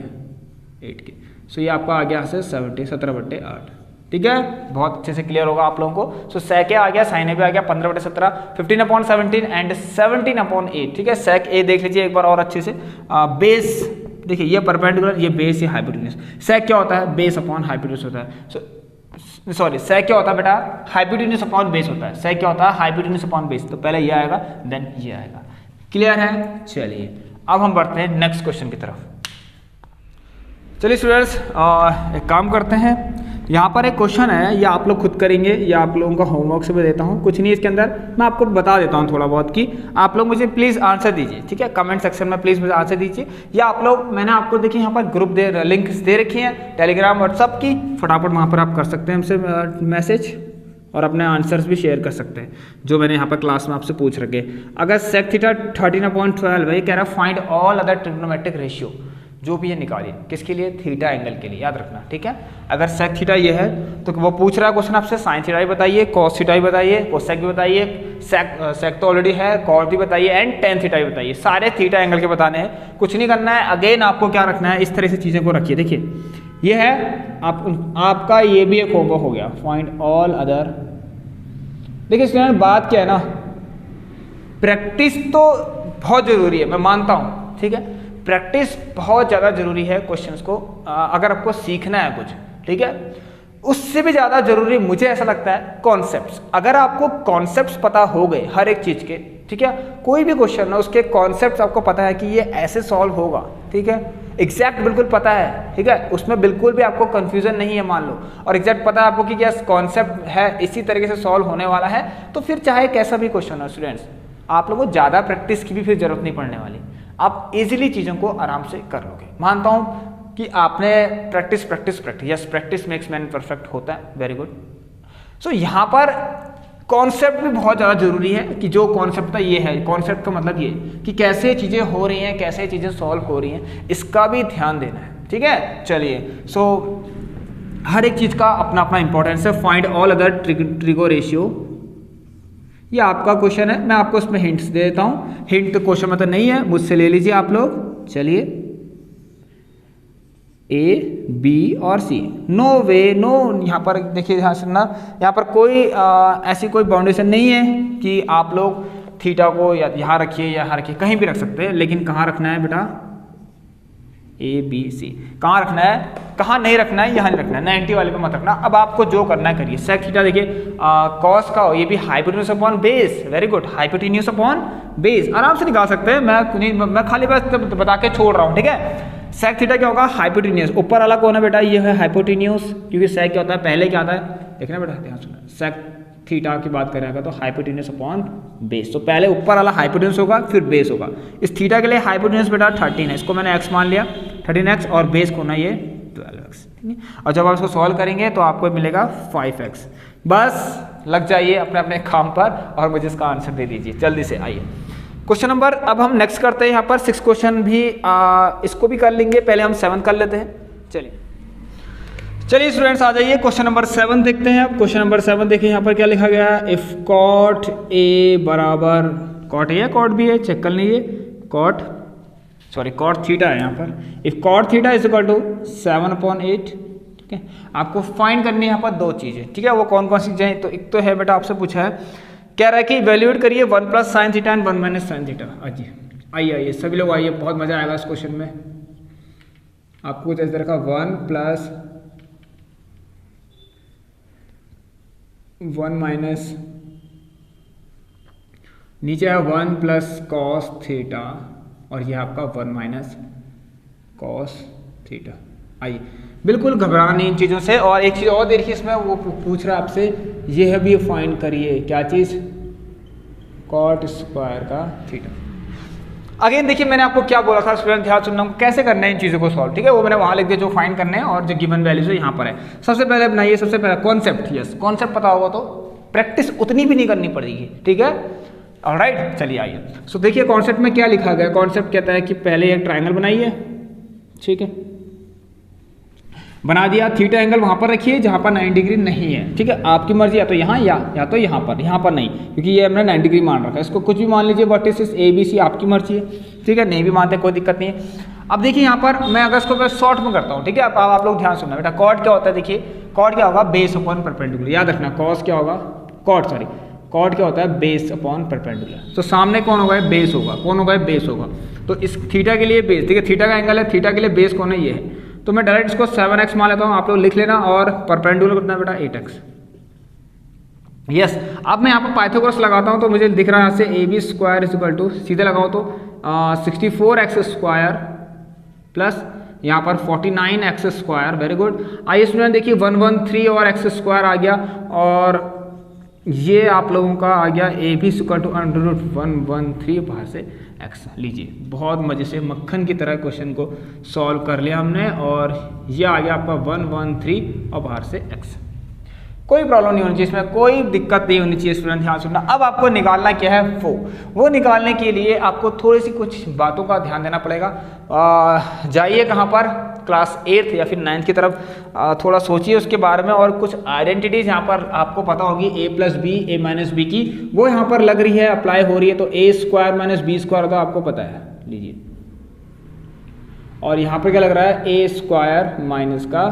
8K। सो ये आपका आ गया यहाँ से 17/8, ठीक है, बहुत अच्छे से क्लियर होगा आप लोगों को। सो सेक ए आ गया, साइन ए भी आ गया, 15/17, 15/17 एंड 17/8। ठीक है, सेक ए देख लीजिए एक बार और अच्छे से। बेस देखिए, ये परपेंडिकुलर, ये बेस, ये हाइपोटेन्यूज। सेक क्या होता है? बेस अपॉन हाइपोटेन्यूज होता है। सॉरी, सेक क्या होता है बेटा? हाइपोटेन्यूज अपॉन बेस होता है। सेक क्या होता है? Hypotenuse upon base. तो पहले ये आएगा, देन ये आएगा। क्लियर है? चलिए अब हम बढ़ते हैं नेक्स्ट क्वेश्चन की तरफ। चलिए स्टूडेंट्स, एक काम करते हैं, यहाँ पर एक क्वेश्चन है, ये आप लोग खुद करेंगे या आप लोगों का होमवर्क से मैं देता हूँ, कुछ नहीं इसके अंदर, मैं आपको बता देता हूँ थोड़ा बहुत कि आप लोग मुझे प्लीज़ आंसर दीजिए। ठीक है, कमेंट सेक्शन में प्लीज़ मुझे आंसर दीजिए, या आप लोग, मैंने आपको देखिए यहाँ पर ग्रुप लिंक्स दे रखी हैं टेलीग्राम व्हाट्सअप की, फटाफट वहाँ पर आप कर सकते हैं हमसे मैसेज और अपने आंसर्स भी शेयर कर सकते हैं जो मैंने यहाँ पर क्लास में आपसे पूछ रखे। अगर सेक थीटा 13/12 है, कह रहा है find all other trigonometric ratio, जो भी है निकालिए, किसके लिए? थीटा एंगल के लिए, याद रखना। ठीक है, अगर सेक थीटा ये है तो वो पूछ रहा है क्वेश्चन आपसे साइन थीटा भी बताइए, कॉस थीटा भी बताइए, कोसेक भी बताइए, सेक तो ऑलरेडी है, कॉट भी बताइए एंड टेन थीटा भी बताइए। सारे थीटा एंगल के बताने हैं, कुछ नहीं करना है। अगेन आपको क्या रखना है, इस तरह से चीज़ें को रखिए। देखिए ये है आपका, ये भी एक होमवर्क हो गया, फाइंड ऑल अदर। देखिए स्टूडेंट, बात क्या है ना, प्रैक्टिस तो बहुत ज़रूरी है, मैं मानता हूँ। ठीक है, प्रैक्टिस बहुत ज़्यादा ज़रूरी है क्वेश्चंस को, अगर आपको सीखना है कुछ। ठीक है, उससे भी ज़्यादा ज़रूरी मुझे ऐसा लगता है कॉन्सेप्ट्स। अगर आपको कॉन्सेप्ट्स पता हो गए हर एक चीज़ के, ठीक है, कोई भी क्वेश्चन है उसके कॉन्सेप्ट्स आपको पता है कि ये ऐसे सॉल्व होगा, ठीक है, एग्जैक्ट बिल्कुल पता है, ठीक है, उसमें बिल्कुल भी आपको कन्फ्यूजन नहीं है मान लो, और एग्जैक्ट पता है आपको कि क्या कॉन्सेप्ट है, इसी तरीके से सॉल्व होने वाला है, तो फिर चाहे कैसा भी क्वेश्चन हो स्टूडेंट्स, आप लोगों को ज़्यादा प्रैक्टिस की भी फिर जरूरत नहीं पड़ने वाली, आप इजीली चीज़ों को आराम से कर लोगे। मानता हूँ कि आपने प्रैक्टिस मेक्स मैन परफेक्ट होता है, वेरी गुड। सो यहाँ पर कॉन्सेप्ट भी बहुत ज़्यादा जरूरी है कि जो कॉन्सेप्ट था ये है, कॉन्सेप्ट का मतलब ये कि कैसे चीज़ें हो रही हैं, कैसे चीज़ें सॉल्व हो रही हैं, इसका भी ध्यान देना है। ठीक है, चलिए, सो हर एक चीज़ का अपना अपना इंपॉर्टेंस है। Find all other trigo ratio, ये आपका क्वेश्चन है, मैं आपको इसमें हिंट्स दे देता हूँ। हिंट क्वेश्चन में तो नहीं है, मुझसे ले लीजिए आप लोग। चलिए, ए बी और सी, नो वे नो, यहाँ पर देखिए ध्यान से ना, यहाँ पर कोई ऐसी कोई बाउंडेशन नहीं है कि आप लोग थीटा को या यहाँ रखिए या यहाँ रखिए, कहीं भी रख सकते हैं, लेकिन कहाँ रखना है बेटा? ए बी सी कहाँ रखना है, कहाँ नहीं रखना है, यहाँ नहीं रखना है, 90 वाले पे मत रखना। अब आपको जो करना है करिए। सेक थीटा देखिए कॉस का, ये भी hypotenuse upon base, very good, hypotenuse upon base आराम से निकाल सकते हैं, मैं खाली बस बता के छोड़ रहा हूँ। ठीक है, सेक थीटा क्या होगा? हाइपोटेन्यूज, ऊपर वाला कौन है बेटा? ये है हाइपोटेन्यूज, क्योंकि सेक क्या होता है, पहले क्या आता है देखना बेटा, ध्यान सुना। सेक थीटा की बात करेगा तो हाइपोटेन्यूज अपॉन बेस, तो पहले ऊपर वाला हाइपोटेन्यूज होगा फिर बेस होगा। इस थीटा के लिए हाइपोटेन्यूज बेटा 13 है, इसको मैंने x मान लिया, 13x, और बेस को ना ये 12x, और जब आप इसको सॉल्व करेंगे तो आपको मिलेगा 5x। बस लग जाइए अपने अपने काम पर और मुझे इसका आंसर दे दीजिए जल्दी से। आइए क्वेश्चन नंबर, अब हम नेक्स्ट करते हैं यहाँ पर 6 क्वेश्चन भी इसको भी कर लेंगे, पहले हम 7 कर लेते हैं। चलिए स्टूडेंट्स आ जाइए, क्वेश्चन नंबर 7 देखते हैं। अब क्वेश्चन नंबर 7 देखिए यहाँ पर क्या लिखा गया है, इफ कॉट ए बराबर, कॉट ए है कॉट बी है, चेक कर लीजिए, कॉट थीटा है यहाँ पर, if cot theta is equal to 7/8। ठीक है, आपको फाइंड करनी है यहाँ पर 2 चीज़ें। ठीक है, वो कौन कौन सी चीज़ें? तो एक तो है बेटा, आपसे पूछा है, कह रहा है कि इवेल्यूएट करिए 1 + sin theta and 1 - sin theta. आइए सभी लोग आइए, बहुत मजा आएगा इस क्वेश्चन में। आपको कुछ इस तरह का 1 नीचे है 1 + cos थीटा, और ये आपका 1 - cos थीटा। आइए, बिल्कुल घबराना नहीं इन चीज़ों से। और एक चीज़ और देखिए इसमें, वो पूछ रहा है आपसे, ये है भी फाइंड करिए, क्या चीज़? cot स्क्वायर का थीटा। अगेन देखिए मैंने आपको क्या बोला था स्टूडेंट, ध्यान सुनना, कैसे करना है इन चीज़ों को सॉल्व। ठीक है, वो मैंने वहाँ लिख दिया जो फाइंड करने हैं, और जो गिवन वैल्यूज है यहाँ पर है। सबसे पहले बनाइए, सबसे पहले कॉन्सेप्ट, यस कॉन्सेप्ट पता होगा तो प्रैक्टिस उतनी भी नहीं करनी पड़ेगी। ठीक है, ऑलराइट, चलिए आइए। सो देखिए कॉन्सेप्ट में क्या लिखा गया। कॉन्सेप्ट कहता है कि पहले एक ट्राइंगल बनाइए, ठीक है, बना दिया, थीटा एंगल वहाँ पर रखिए जहाँ पर 90 डिग्री नहीं है। ठीक है, आपकी मर्जी, या तो यहाँ या तो यहाँ पर नहीं, क्योंकि ये हमने 90 डिग्री मान रखा है। इसको कुछ भी मान लीजिए, वर्टिसेस ए बी सी, आपकी मर्जी है। ठीक है, नहीं भी मानते कोई दिक्कत नहीं है। अब देखिए यहाँ पर मैं अगर इसको मैं शॉर्ट में करता हूँ, ठीक है, अब आप लोग ध्यान सुनना बेटा। कॉट क्या होता है, देखिए कॉट क्या होगा, बेस अपॉन परपेंडिकुलर। याद रखना कॉस क्या होगा, कॉट क्या होता है, बेस अपॉन परपेंडिकुलर। तो सामने कौन होगा, बेस होगा, कौन होगा, बेस होगा। तो इस थीटा के लिए बेस, ठीक है, थीटा का एंगल है, थीटा के लिए बेस कौन है, ये है। तो मैं डायरेक्ट इसको 7x मान लेता हूँ, आप लोग लिख लेना, और परपेंडिकुलर कितना बेटा 8x। यस अब मैं यहाँ पर पाइथागोरस लगाता हूँ तो मुझे दिख रहा है यहाँ से AB square is equal to, सीधे लगाओ तो 64x स्क्वायर प्लस यहाँ पर 49x स्क्वायर। Very good. आइए स्टूडेंट देखिए 113 और x स्क्वायर आ गया, और ये आप लोगों का आ गया AB इक्वल टू √113 बाहर से x। लीजिए बहुत मजे से मक्खन की तरह क्वेश्चन को सॉल्व कर लिया हमने, और ये आ गया आपका 113 और बाहर से x। कोई प्रॉब्लम नहीं होनी चाहिए, इसमें कोई दिक्कत नहीं होनी चाहिए स्टूडेंट, ध्यान सुनना। अब आपको निकालना क्या है, वो निकालने के लिए आपको थोड़ी सी कुछ बातों का ध्यान देना पड़ेगा। जाइए कहाँ पर, क्लास 8th या फिर 9th की तरफ, थोड़ा सोचिए उसके बारे में, और कुछ आइडेंटिटीज यहाँ पर आपको पता होगी a + b a - b की, वो यहाँ पर लग रही है, अप्लाई हो रही है। तो a² - b² तो आपको पता है, लीजिए, और यहाँ पर क्या लग रहा है, a² - का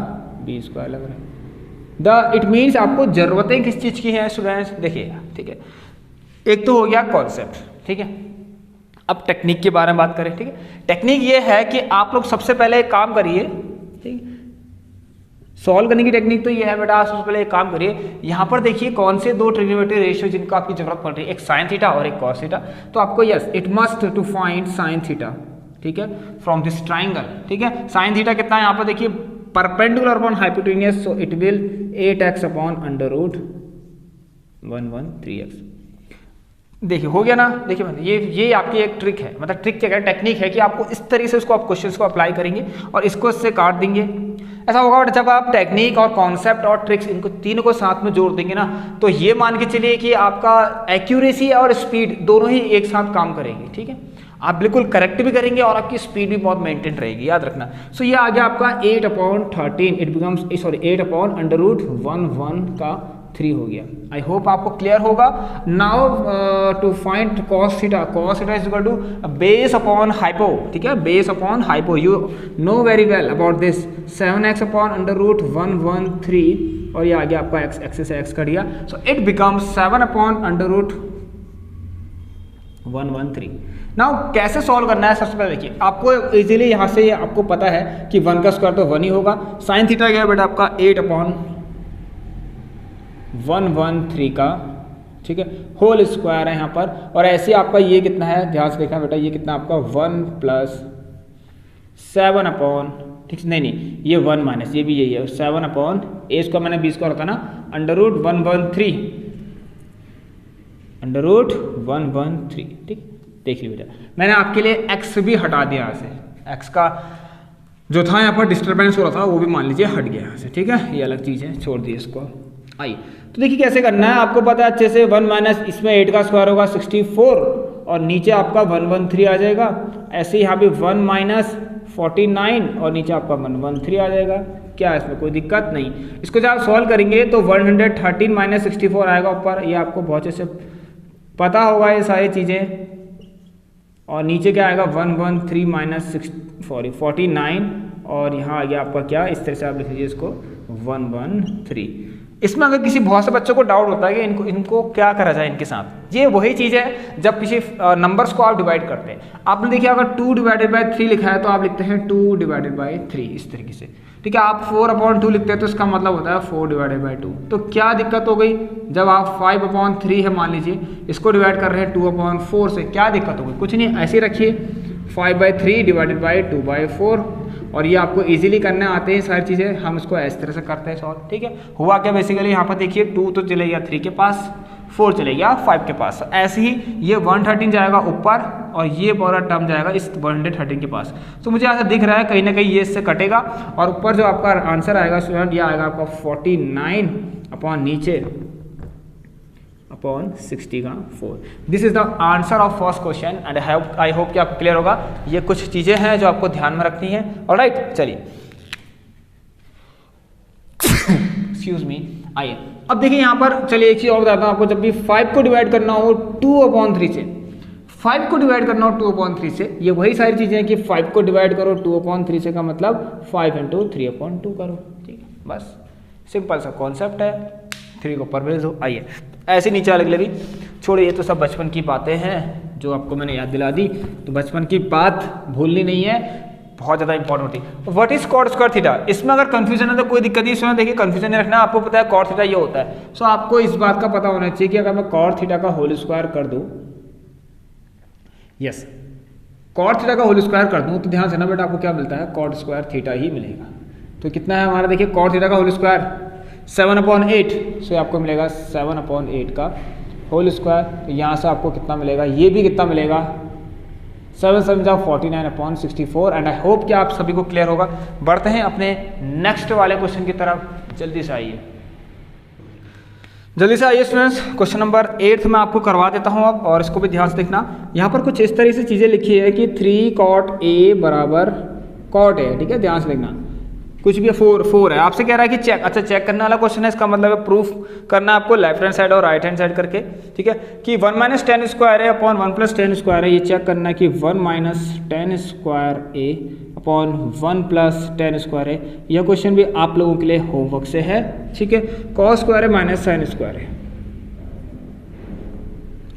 b² लग रहा है। इट मीन्स आपको जरूरतें किस चीज की हैं स्टूडेंट्स, देखिए, ठीक है, एक तो हो गया कॉन्सेप्ट, ठीक है। अब टेक्निक के बारे में बात करें, ठीक है। टेक्निक ये है कि आप लोग सबसे पहले एक काम करिए, ठीक, सॉल्व करने की टेक्निक तो ये है बेटा, सबसे पहले एक काम करिए, यहाँ पर देखिए कौन से दो ट्रिग्नोमेट्री रेशियो जिनको आपकी जरूरत पड़ रही है, एक साइन थीटा और एक कॉस थीटा। तो आपको yes it must to find sine theta, ठीक है, फ्रॉम दिस ट्राइंगल, ठीक है। साइन थीटा कितना है यहाँ पर देखिए, perpendicular upon hypotenuse, so it will 8x upon √113x। देखिए हो गया ना, देखिए ये आपकी एक ट्रिक है, मतलब ट्रिक क्या है, टेक्निक है कि आपको इस तरीके से उसको आप क्वेश्चंस को अप्लाई करेंगे और इसको इससे काट देंगे। ऐसा होगा जब आप टेक्निक और कॉन्सेप्ट और ट्रिक्स इनको तीनों को साथ में जोड़ देंगे ना, तो ये मान के चलिए कि आपका एक्यूरेसी और स्पीड दोनों ही एक साथ काम करेंगे, ठीक है। आप बिल्कुल करेक्ट भी करेंगे और आपकी स्पीड भी बहुत मेंटेन रहेगी, याद रखना। सो ये आ गया आपका 8/13, इट बिकम्स 8/√113 हो गया। आई होप आपको क्लियर होगा। Now to find cos theta, cos theta is equal to base upon hypo, ठीक है, base upon hypo, you know very well about this, 7x upon √113, और ये आ गया आपका x, एक्सिस से x कट गया, सो इट बिकम्स 7/√113। नाउ कैसे सॉल्व करना है, सबसे पहले देखिए, आपको इजीली यहाँ से आपको पता है कि 1 का स्क्वायर तो 1 ही होगा। साइन थीटा गया बेटा आपका 8/113 का, ठीक है, होल स्क्वायर है यहाँ पर, और ऐसे आपका ये कितना है, ध्यान से देखना बेटा, ये कितना आपका 1 + 7 अपॉन, ठीक, नहीं ये 1 माइनस, ये भी यही है 7 अपॉन a² मैंने b² होता ना, √113, ठीक। देखिए बेटा मैंने आपके लिए x भी हटा दिया यहाँ से, x का जो था यहाँ पर डिस्टर्बेंस हो रहा था वो भी मान लीजिए हट गया यहाँ से, ठीक है, ये अलग चीज़ है, छोड़ दिए इसको। आइए तो देखिए कैसे करना है, आपको पता है अच्छे से, 1 माइनस इसमें 8 का स्क्वायर होगा 64, और नीचे आपका 113 आ जाएगा। ऐसे यहाँ पे 1 माइनस 49 और नीचे आपका 113 आ जाएगा। क्या है इसमें कोई दिक्कत नहीं। इसको जब आप सॉल्व करेंगे तो 113 माइनस 64 आएगा ऊपर, ये आपको बहुत अच्छे से पता होगा ये सारी चीज़ें। और नीचे क्या आएगा 113 माइनस 49, और यहाँ आ गया आपका क्या, इस तरह से आप लिख लीजिए इसको 113। इसमें अगर किसी बहुत से बच्चों को डाउट होता है कि इनको क्या करा जाए इनके साथ, ये वही चीज़ है जब किसी नंबर्स को आप डिवाइड करते हैं। आपने देखिए अगर 2/3 लिखा है तो आप लिखते हैं 2/3 इस तरीके से, ठीक है। आप 4/2 लिखते हैं तो इसका मतलब होता है 4/2। तो क्या दिक्कत हो गई, जब आप 5/3 है मान लीजिए, इसको डिवाइड कर रहे हैं 2/4 से, क्या दिक्कत हो गई, कुछ नहीं, ऐसे रखिए 5/3 / 2/4, और ये आपको इजीली करने आते हैं सारी चीज़ें, हम इसको इस तरह से करते हैं सॉल्व, ठीक है। हुआ क्या बेसिकली यहाँ पर देखिए 2 तो चले गया 3 के पास, 4 चले गया 5 के पास, ऐसे ही ये 113 जाएगा ऊपर और ये पूरा टर्म जाएगा इस 113 के पास। तो मुझे ऐसा दिख रहा है कहीं ना कहीं ये इससे कटेगा, और ऊपर जो आपका आंसर आएगा स्टूडेंट, ये आएगा आपका 49 अपॉन नीचे अपॉन 60 का 4। This is the answer of first question and I hope कि आपको क्लियर होगा। ये कुछ चीज़ें हैं जो आपको ध्यान में रखनी है, ऑलराइट। चलिए एक्सक्यूज मी, आइए अब देखिए यहाँ पर, चलिए एक चीज़ और बताता हूँ आपको, जब भी 5 को डिवाइड करना हो 2/3 से, 5 को डिवाइड करना हो 2/3 से, ये वही सारी चीज़ें हैं कि 5 को डिवाइड करो 2/3 से का मतलब 5 × 3/2 करो, ठीक है, बस सिंपल सा कॉन्सेप्ट है। 3 को ऊपर भेज दो। आइए ऐसे नीचे अगले भी छोड़िए, तो सब बचपन की बातें हैं जो आपको मैंने याद दिला दी, तो बचपन की बात भूलनी नहीं है, बहुत ज़्यादा इंपॉर्टेंट होती है। What is cot square theta, इसमें अगर कंफ्यूजन है तो कोई दिक्कत नहीं, इसमें देखिए कंफ्यूजन नहीं रखना, आपको पता है कॉट थीटा ये होता है। सो आपको इस बात का पता होना चाहिए कि अगर मैं कॉट थीटा का होल स्क्वायर कर दूँ, यस कॉट थीटा का होल स्क्वायर कर दूँ, तो ध्यान से ना बेटा आपको क्या मिलता है, कॉट स्क्वायर थीटा ही मिलेगा। तो कितना है हमारा, देखिए कॉट थीटा का होल स्क्वायर 7/8, सो आपको मिलेगा 7/8 का होल स्क्वायर। तो यहाँ से आपको कितना मिलेगा, ये भी कितना मिलेगा 7 7 जा 49/64। एंड आई होप कि आप सभी को क्लियर होगा। बढ़ते हैं अपने नेक्स्ट वाले क्वेश्चन की तरफ, जल्दी से आइए, जल्दी से आइए स्टूडेंट्स। क्वेश्चन नंबर 8 मैं आपको करवा देता हूँ अब, और इसको भी ध्यान से देखना। यहाँ पर कुछ इस तरह से चीज़ें लिखी है कि 3 cot A बराबर cot A, ठीक है, ध्यान से देखना। कुछ भी 4 है, आपसे कह रहा है कि चेक, अच्छा चेक करने वाला क्वेश्चन है, इसका मतलब है प्रूफ करना है आपको लेफ्ट हैंड साइड और राइट हैंड साइड करके, ठीक है, कि 1 - 10 स्क्वायर है अपॉन 1 + 10 स्क्वायर है, ये चेक करना है कि 1 - 10 स्क्वायर ए अपॉन 1 + 10 स्क्वायर है। यह क्वेश्चन भी आप लोगों के लिए होमवर्क से है, ठीक है। कॉस स्क्वायर है माइनस साइन स्क्वायर है,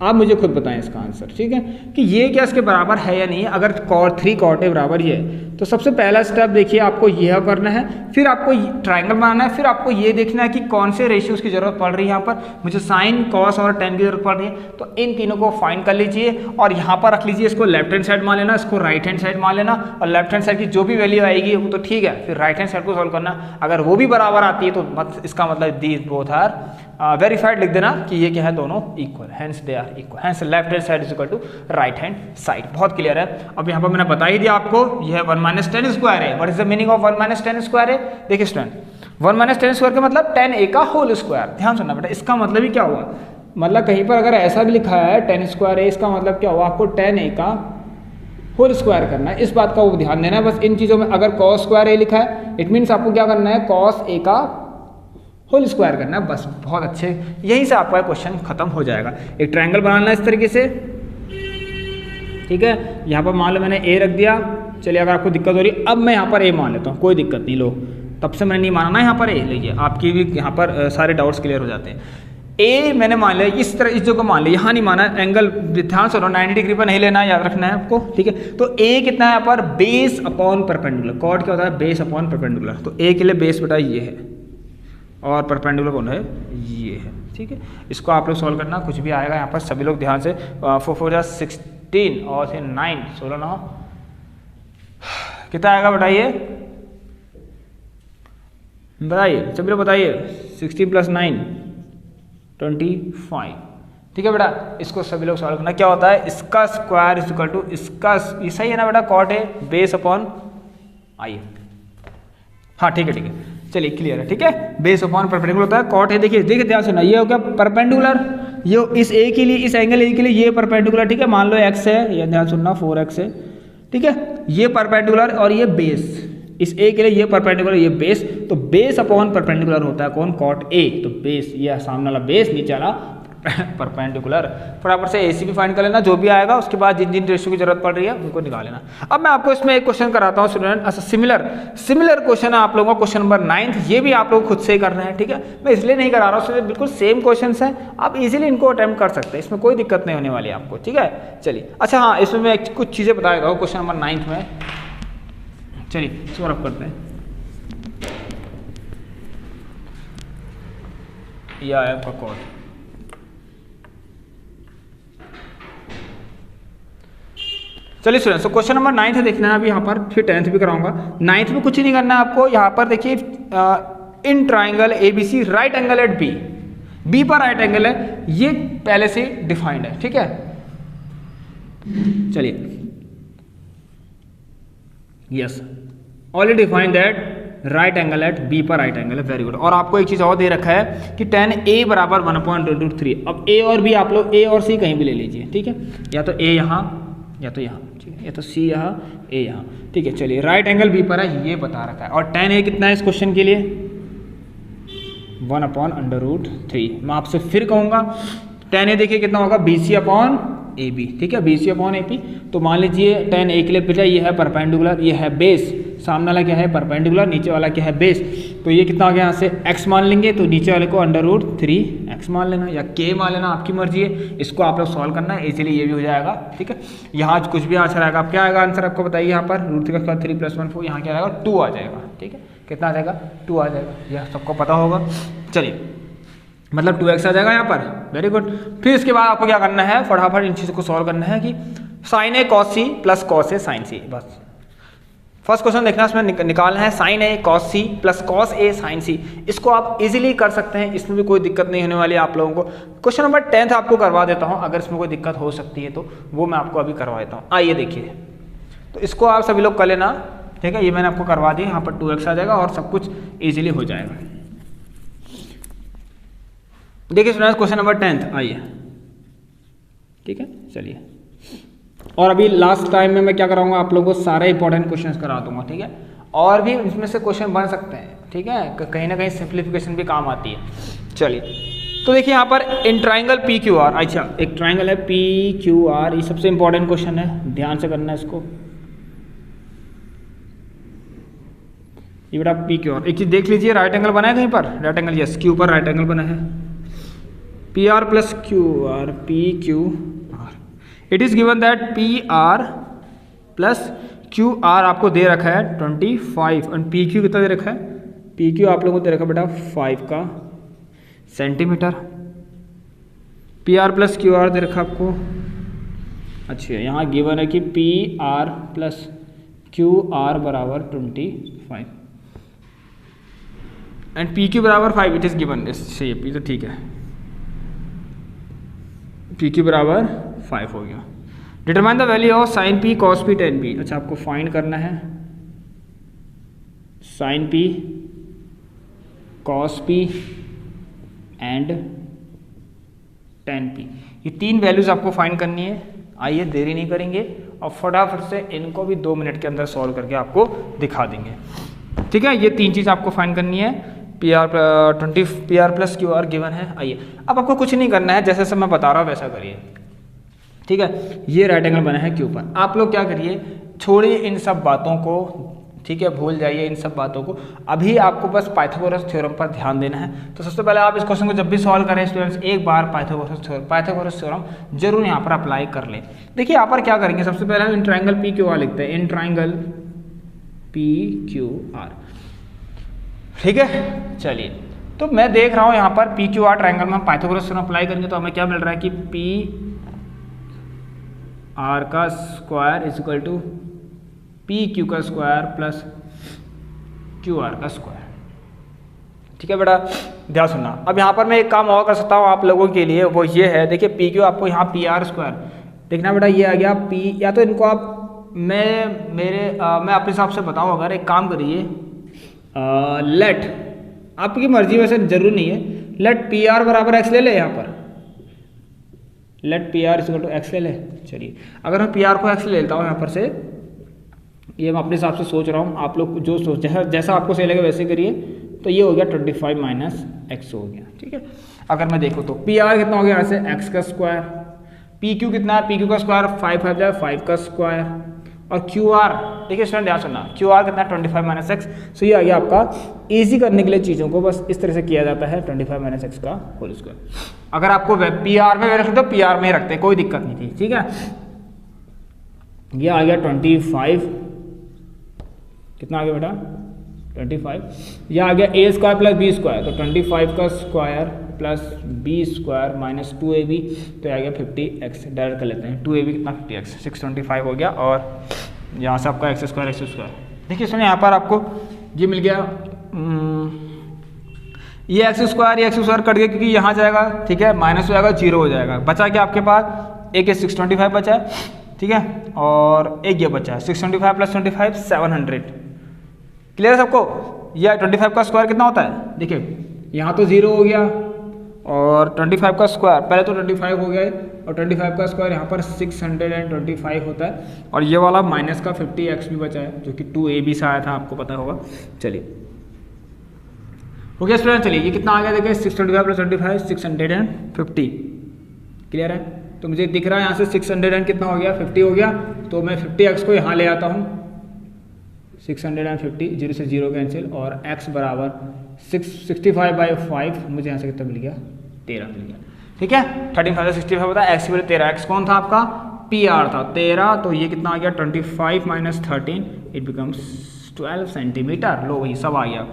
आप मुझे खुद बताएं इसका आंसर, ठीक है, कि ये क्या इसके बराबर है या नहीं है। अगर 3 cot A बराबर ये है, तो सबसे पहला स्टेप देखिए आपको यह करना है, फिर आपको ट्रायंगल बनाना है, फिर आपको ये देखना है कि कौन से रेशियोज की जरूरत पड़ रही है। यहाँ पर मुझे साइन, कॉस और tan की जरूरत पड़ रही है, तो इन तीनों को फाइंड कर लीजिए और यहाँ पर रख लीजिए। इसको लेफ्ट हैंड साइड मान लेना, इसको राइट हैंड साइड मान लेना, और लेफ्ट हैंड साइड की जो भी वैल्यू आएगी वो तो ठीक है, फिर राइट हैंड साइड को सॉल्व करना। अगर वो भी बराबर आती है तो इसका मतलब दीज बोथ आर वेरीफाइड, लिख देना कि ये क्या है, दोनों equal, hence they are equal, hence left hand side is equal to right hand side. बहुत क्लियर है। अब यहाँ पर मैंने बता ही दिया आपको, यह है 1 - 10 स्क्वायर है। What is the meaning of 1 - 10 square है, देखिए स्टूडेंट 1 - 10 स्क्वायर का मतलब 10A का होल स्क्वायर। ध्यान सुनना बेटा, इसका मतलब ही क्या हुआ, मतलब कहीं पर अगर ऐसा भी लिखा है 10 स्क्वायर है, इसका मतलब क्या हुआ, आपको 10A का होल स्क्वायर करना है, इस बात का वो ध्यान देना है बस इन चीज़ों में। अगर कॉस स्क्वायर ए लिखा है, इट मीन्स आपको क्या करना है, कॉस ए का होल स्क्वायर करना है, बस। बहुत अच्छे, यहीं से आपका क्वेश्चन खत्म हो जाएगा। एक ट्रायंगल बनाना है इस तरीके से, ठीक है। यहाँ पर मान लो मैंने ए रख दिया, चलिए अगर आपको दिक्कत हो रही है, अब मैं यहाँ पर ए मान लेता हूँ, कोई दिक्कत नहीं, लो तब से मैंने नहीं माना ना यहाँ पर ए, लीजिए आपकी भी यहाँ पर सारे डाउट्स क्लियर हो जाते हैं। ए मैंने मान लिया, इस तरह इस जगह मान लिया, यहाँ नहीं माना, एंगल ध्यान से 90 डिग्री पर नहीं लेना, याद रखना है आपको, ठीक है। तो ए कितना है यहाँ पर, बेस अपॉन परपेंडिकुलर। कॉट क्या होता है, बेस अपॉन परपेंडिकुलर। तो ए के लिए बेस बेटा ये है और परपेंडिकुलर कौन है, ये है, ठीक है। इसको आप लोग सॉल्व करना, कुछ भी आएगा यहाँ पर, सभी लोग ध्यान से। 4 4 जा 16 और फिर 9 16 9 कितना आएगा बताइए, बताइए सभी लोग बताइए। 16 + 9 25, ठीक है बेटा। इसको सभी लोग सॉल्व करना, क्या होता है, इसका स्क्वायर इज इक्वल टू इसका, ये सही है ना बेटा, कॉट ए बेस अपॉन, आइए हाँ ठीक है ठीक है, चलिए क्लियर है, ठीक है। बेस अपॉन परपेंडिकुलर होता है, कॉट है, देखिए देखिए ध्यान सुनना, ये हो गया परपेंडिकुलर, ये इस ए के लिए, इस एंगल ए के लिए ये परपेंडिकुलर, ठीक है। मान लो एक्स है, ये ध्यान सुनना 4x है, ठीक है। ये परपेंडिकुलर और ये बेस, इस ए के लिए ये परपेंडिकुलर, ये बेस, तो बेस अपॉन परपेंडिकुलर होता है कौन, कॉट ए। तो बेस, ये सामने वाला बेस, नीचे वाला परपेंडिकुलर। फटाफट से एसी भी फाइंड कर लेना, जो भी आएगा उसके बाद जिन जिन रेशियो की जरूरत पड़ रही है उनको निकाल लेना। अब मैं आपको इसमें एक क्वेश्चन कराता हूँ स्टूडेंट, अच्छा सिमिलर क्वेश्चन है आप लोगों को, क्वेश्चन नंबर 9, ये भी आप लोग खुद से ही करना है, ठीक है। मैं इसलिए नहीं करा रहा हूँ, बिल्कुल सेम क्वेश्चन है, आप इजीली इनको अटेम्प्ट कर सकते हैं, इसमें कोई दिक्कत नहीं होने वाली है आपको, ठीक है। चलिए अच्छा हाँ, इसमें मैं कुछ चीज़ें बताएगा हूँ क्वेश्चन नंबर 9 में, चलिए सॉल्व करते हैं। यह है आपका कॉट, चलिए स्टूडेंट्स, तो क्वेश्चन नंबर 9 है, देखना है अभी यहाँ पर, फिर 10th भी कराऊंगा। 9th में कुछ ही नहीं करना है आपको, यहाँ पर देखिए in triangle ABC right angle at B, B पर राइट एंगल है, ये पहले से डिफाइंड है, ठीक है। चलिए yes, already defined that right angle at B पर राइट एंगल है, वेरी गुड। और आपको एक चीज़ और दे रखा है कि tan A बराबर 1/√3। अब A और B आप लोग A और C कहीं भी ले लीजिए, ठीक है, या तो A यहाँ या तो यहाँ, ठीक है, या तो C यहाँ A यहाँ, ठीक है। चलिए राइट एंगल B पर है, ये बता रखा है, और tan A कितना है इस क्वेश्चन के लिए, 1/√3। मैं आपसे फिर कहूँगा tan A देखिए कितना होगा, BC/A ए बी, ठीक है, B C upon A P. तो मान लीजिए tan ए के लिए बचा, ये है परपेंडिकुलर, ये है बेस, सामने वाला क्या है परपेंडिकुलर, नीचे वाला क्या है बेस। तो ये कितना आ गया यहाँ से x मान लेंगे, तो नीचे वाले को √3x मान लेना या k मान लेना, आपकी मर्जी है। इसको आप लोग सॉल्व करना है, इसीलिए ये भी हो जाएगा, ठीक है। यहाँ कुछ भी आंसर आएगा, आप क्या आएगा आंसर आपको बताइए, यहाँ पर √3 का 3 + 1 4, यहाँ क्या आएगा 2 आ जाएगा, ठीक है। कितना आ जाएगा 2 आ जाएगा, यह सबको पता होगा। चलिए मतलब 2x आ जाएगा यहाँ पर, वेरी गुड। फिर इसके बाद आपको क्या करना है, फटाफट इन चीज़ों को सॉल्व करना है कि sin a cos c + cos a sin c। बस फर्स्ट क्वेश्चन देखना, इसमें निकालना है sin a cos c + cos a sin c। इसको आप इजीली कर सकते हैं, इसमें भी कोई दिक्कत नहीं होने वाली है आप लोगों को। क्वेश्चन नंबर 10 आपको करवा देता हूँ, अगर इसमें कोई दिक्कत हो सकती है तो वो मैं आपको अभी करवा देता हूँ। आइए देखिए, तो इसको आप सभी लोग कर लेना, ठीक है। ये मैंने आपको करवा दिया, यहाँ पर 2x आ जाएगा और सब कुछ ईजिली हो जाएगा। देखिए स्टूडेंट्स क्वेश्चन नंबर 10 आइए, ठीक है। चलिए, और अभी लास्ट टाइम में मैं क्या कराऊंगा, आप लोगों को सारे इंपॉर्टेंट क्वेश्चंस करा दूंगा, ठीक है। और भी इसमें से क्वेश्चन बन सकते हैं, ठीक है, कहीं ना कहीं सिंप्लीफिकेशन भी काम आती है। चलिए, तो देखिए यहाँ पर in triangle P Q R, अच्छा एक ट्राइंगल है पी क्यू आर, ये सबसे इंपॉर्टेंट क्वेश्चन है, ध्यान से करना है इसको। ये बेटा पी क्यू आर, एक चीज देख लीजिए, राइट एंगल बना है कहीं पर, राइट एंगल, यस, क्यू पर राइट एंगल बना है, P R plus Q are, P Q R. It is given that P R plus Q are आपको दे रखा है 25 और पी क्यू कितना दे रखा है, पी क्यू आप लोगों को दे रखा है बेटा 5 का centimetre. P R plus Q R दे रखा आपको, अच्छा यहाँ गिवन है कि P R plus Q R बराबर 25 एंड पी क्यू बराबर 5, इट इज गिवन, इससे पी तो ठीक है, पी क्यू बराबर 5 हो गया। Determine the value of sine P cos P tan P, अच्छा आपको फाइंड करना है sine P cos P and tan P, ये 3 वैल्यूज आपको फाइंड करनी है। आइए देरी नहीं करेंगे और फटाफट से इनको भी 2 मिनट के अंदर सॉल्व करके आपको दिखा देंगे, ठीक है। ये 3 चीज़ आपको फाइंड करनी है, P R plus Q are given है। आइए, अब आपको कुछ नहीं करना है, जैसे मैं बता रहा हूँ वैसा करिए, ठीक है। ये राइट एंगल बना है क्यू पर, आप लोग क्या करिए, छोड़िए इन सब बातों को, ठीक है, भूल जाइए इन सब बातों को। अभी आपको बस पाइथागोरस थ्योरम पर ध्यान देना है। तो सबसे पहले आप इस क्वेश्चन को जब भी सॉल्व करें स्टूडेंट्स, एक बार पाइथागोरस थ्योरम जरूर यहाँ पर अप्लाई कर लें। देखिए यहाँ पर क्या करेंगे, सबसे पहले हम in triangle P Q R लिखते हैं, in triangle P Q R, ठीक है। चलिए, तो मैं देख रहा हूँ यहाँ पर पी क्यू आर ट्राइंगल में हम पाइथागोरस थ्योरम अप्लाई करेंगे तो हमें क्या मिल रहा है कि पी आर का square is equal to P Q का स्क्वायर प्लस क्यू आर का स्क्वायर, ठीक है बेटा, ध्यान सुनना। अब यहाँ पर मैं एक काम और कर सकता हूँ आप लोगों के लिए, वो ये है, देखिए पी क्यू आपको यहाँ पी आर स्क्वायर देखना बेटा, ये आ गया पी, या तो इनको आप मैं अपने हिसाब से बताऊँ, अगर एक काम करिए, लेट, आपकी मर्जी वैसे जरूरी नहीं है, लेट पी आर बराबर एक्स ले ले, यहाँ पर let P R equal to X ले ले। चलिए, अगर मैं पी आर को एक्स ले लेता हूँ यहाँ पर से, ये मैं अपने हिसाब से सोच रहा हूँ, आप लोग जो सोच जैसा आपको सही लगे वैसे करिए। तो ये हो गया 25 माइनस एक्स हो गया, ठीक है। अगर मैं देखूँ तो पी आर कितना हो गया, यहाँ से एक्स का स्क्वायर, पी क्यू कितना है, पी क्यू का स्क्वायर 5 का स्क्वायर, और क्यू आर देखिए स्टूडेंट ध्यान सुनना, क्यू आर कितना है 25 माइनस एक्स। सो ये आ गया आपका, ईजी करने के लिए चीज़ों को बस इस तरह से किया जाता है, 25 माइनस एक्स का होल स्क्वायर। अगर आपको पी आर में रखते तो पी आर में ही रखते, कोई दिक्कत नहीं थी, ठीक है। ये आ गया 25, कितना आ गया बेटा 25, यह आ गया A square plus B square, तो 25 का square plus B square minus 2ab, तो आ गया 50x, डायरेक्ट कर लेते हैं, 2ab कितना 50x, 625 हो गया, और यहाँ से आपका एक्स स्क्वायर। देखिए सुनिए यहाँ पर आपको ये मिल गया, ये एक्स स्क्वायर कट गया क्योंकि यहाँ जाएगा, ठीक है, माइनस हो जाएगा, 0 हो जाएगा, बचा क्या आपके पास, एक 625 बचा है, ठीक है, और एक ये बचा है 625 प्लस 25 700, क्लियर है सबको। यह 25 का स्क्वायर कितना होता है, देखिए यहाँ तो 0 हो गया, और 25 का स्क्वायर पहले तो 25 हो गया है, और 25 का स्क्वायर यहाँ पर 625 होता है, और ये वाला माइनस का 50x भी बचा है जो कि 2ab से आया था, आपको पता होगा। चलिए हो गया स्टूडेंट, चलिए ये कितना आ गया देखिए 625 प्लस 25 650, क्लियर है। तो मुझे दिख रहा है यहाँ से 600 एंड कितना हो गया 50 हो गया, तो मैं 50x को यहाँ ले आता हूँ, 650 जीरो से जीरो कैंसिल और x बराबर 65/5 मुझे यहाँ से कितना मिल गया 13 मिल गया। ठीक है 13,565 होता है, x की वैल्यू 13, x कौन था आपका PR था 13, तो ये कितना आ गया 25 - 13 इट बिकम्स 12 सेंटीमीटर। लो वही सब आ गया,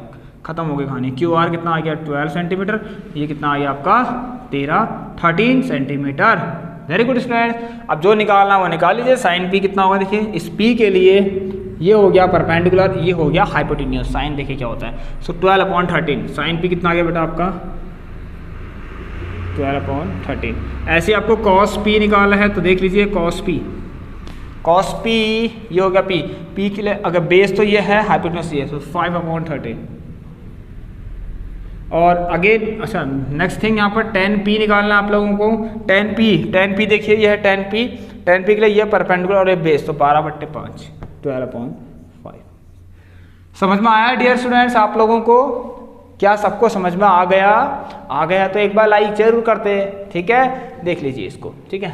खत्म हो गई कहानी। QR कितना आ गया 12 सेंटीमीटर, ये कितना आ गया आपका 13 सेंटीमीटर। Very good student. अब जो निकालना वो निकाल लीजिए। साइन P कितना होगा देखिए, इस P के लिए ये हो गया परपेंडिकुलर, ये हो गया हाइपोटेन्यूज। साइन देखिए क्या होता है, सो 12/13 साइन P कितना आ गया बेटा आपका 12/13। ऐसे आपको cos P निकालना है तो देख लीजिए cos P ये हो गया P के लिए अगर बेस तो ये है हाइपोटेन्यूज ये, तो 5/13 और अगेन अच्छा नेक्स्ट थिंग यहाँ पर tan P निकालना है आप लोगों को। tan P देखिए ये है tan P के लिए ये परपेंडिकुलर और ये बेस, तो 12/5 12/5। समझ में आया डियर स्टूडेंट्स आप लोगों को? क्या सबको समझ में आ गया तो एक बार लाइक जरूर करते हैं। ठीक है देख लीजिए इसको। ठीक है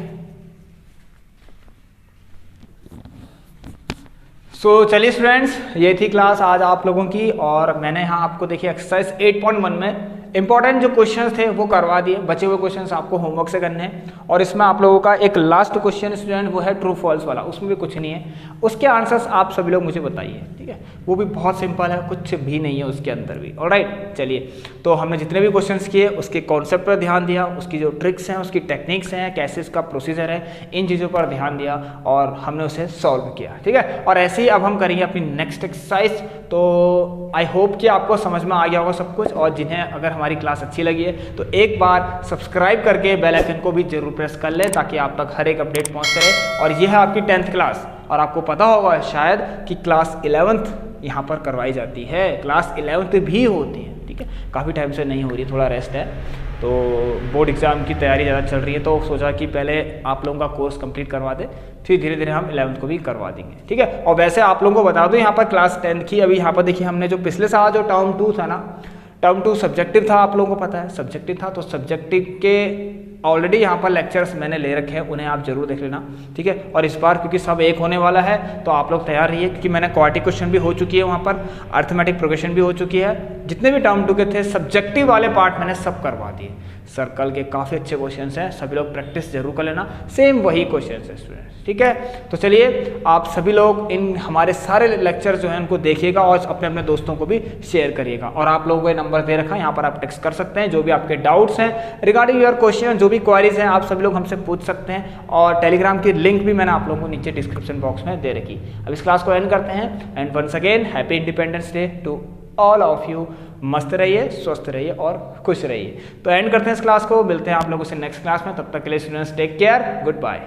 सो चलिए स्टूडेंट्स ये थी क्लास आज आप लोगों की, और मैंने यहाँ आपको देखिए एक्सरसाइज 8.1 में इंपॉर्टेंट जो क्वेश्चंस थे वो करवा दिए। बचे हुए क्वेश्चंस आपको होमवर्क से करने हैं, और इसमें आप लोगों का एक लास्ट क्वेश्चन स्टूडेंट वो है ट्रू फॉल्स वाला, उसमें भी कुछ नहीं है, उसके आंसर्स आप सभी लोग मुझे बताइए। ठीक है वो भी बहुत सिंपल है, कुछ भी नहीं है उसके अंदर भी। ऑलराइट चलिए, तो हमने जितने भी क्वेश्चंस किए उसके कॉन्सेप्ट पर ध्यान दिया, उसकी जो ट्रिक्स हैं उसकी टेक्निक्स हैं कैसे इसका प्रोसीजर है, इन चीज़ों पर ध्यान दिया और हमने उसे सॉल्व किया। ठीक है और ऐसे ही अब हम करेंगे अपनी नेक्स्ट एक्सरसाइज। तो आई होप कि आपको समझ में आ गया होगा सब कुछ, और जिन्हें अगर हमारी क्लास अच्छी लगी है तो एक बार सब्सक्राइब करके बेल आइकन को भी जरूर प्रेस कर लें ताकि आप तक हर एक अपडेट पहुंचते रहे। और यह है आपकी 10th क्लास, और आपको पता होगा शायद कि क्लास 11th यहाँ पर करवाई जाती है, क्लास 11th भी होती है। ठीक है काफ़ी टाइम से नहीं हो रही, थोड़ा रेस्ट है, तो बोर्ड एग्ज़ाम की तैयारी ज़्यादा चल रही है, तो सोचा कि पहले आप लोगों का कोर्स कंप्लीट करवा दें, फिर धीरे धीरे हम 11th को भी करवा देंगे। ठीक है और वैसे आप लोगों को बता दूं यहाँ पर क्लास 10th की अभी यहाँ पर देखिए हमने जो पिछले साल जो टर्म 2 था ना, टर्म 2 सब्जेक्टिव था, आप लोगों को पता है सब्जेक्टिव था, तो सब्जेक्टिव के ऑलरेडी यहाँ पर लेक्चर्स मैंने ले रखे हैं, उन्हें आप जरूर देख लेना। ठीक है और इस बार क्योंकि सब एक होने वाला है तो आप लोग तैयार रहिए, क्योंकि मैंने क्वाड्रेटिक क्वेश्चन भी हो चुकी है वहाँ पर, अर्थमेटिक प्रोग्रेशन भी हो चुकी है, जितने भी टर्म 2 के थे सब्जेक्टिव वाले पार्ट मैंने सब करवा दिए। सर्कल के काफ़ी अच्छे क्वेश्चंस हैं, सभी लोग प्रैक्टिस जरूर कर लेना, सेम वही क्वेश्चंस है स्टूडेंट्स। ठीक है तो चलिए आप सभी लोग इन हमारे सारे लेक्चर जो हैं उनको देखिएगा और अपने अपने दोस्तों को भी शेयर करिएगा। और आप लोगों को ये नंबर दे रखा है, यहाँ पर आप टेक्स्ट कर सकते हैं, जो भी आपके डाउट्स हैं रिगार्डिंग योर क्वेश्चन, जो भी क्वारीज हैं आप सभी लोग हमसे पूछ सकते हैं। और टेलीग्राम की लिंक भी मैंने आप लोगों को नीचे डिस्क्रिप्शन बॉक्स में दे रखी। अब इस क्लास को एंड करते हैं, and once again happy independence day to all of you. मस्त रहिए, स्वस्थ रहिए और खुश रहिए। तो एंड करते हैं इस क्लास को, मिलते हैं आप लोगों से नेक्स्ट क्लास में, तब तक के लिए students take care, good bye.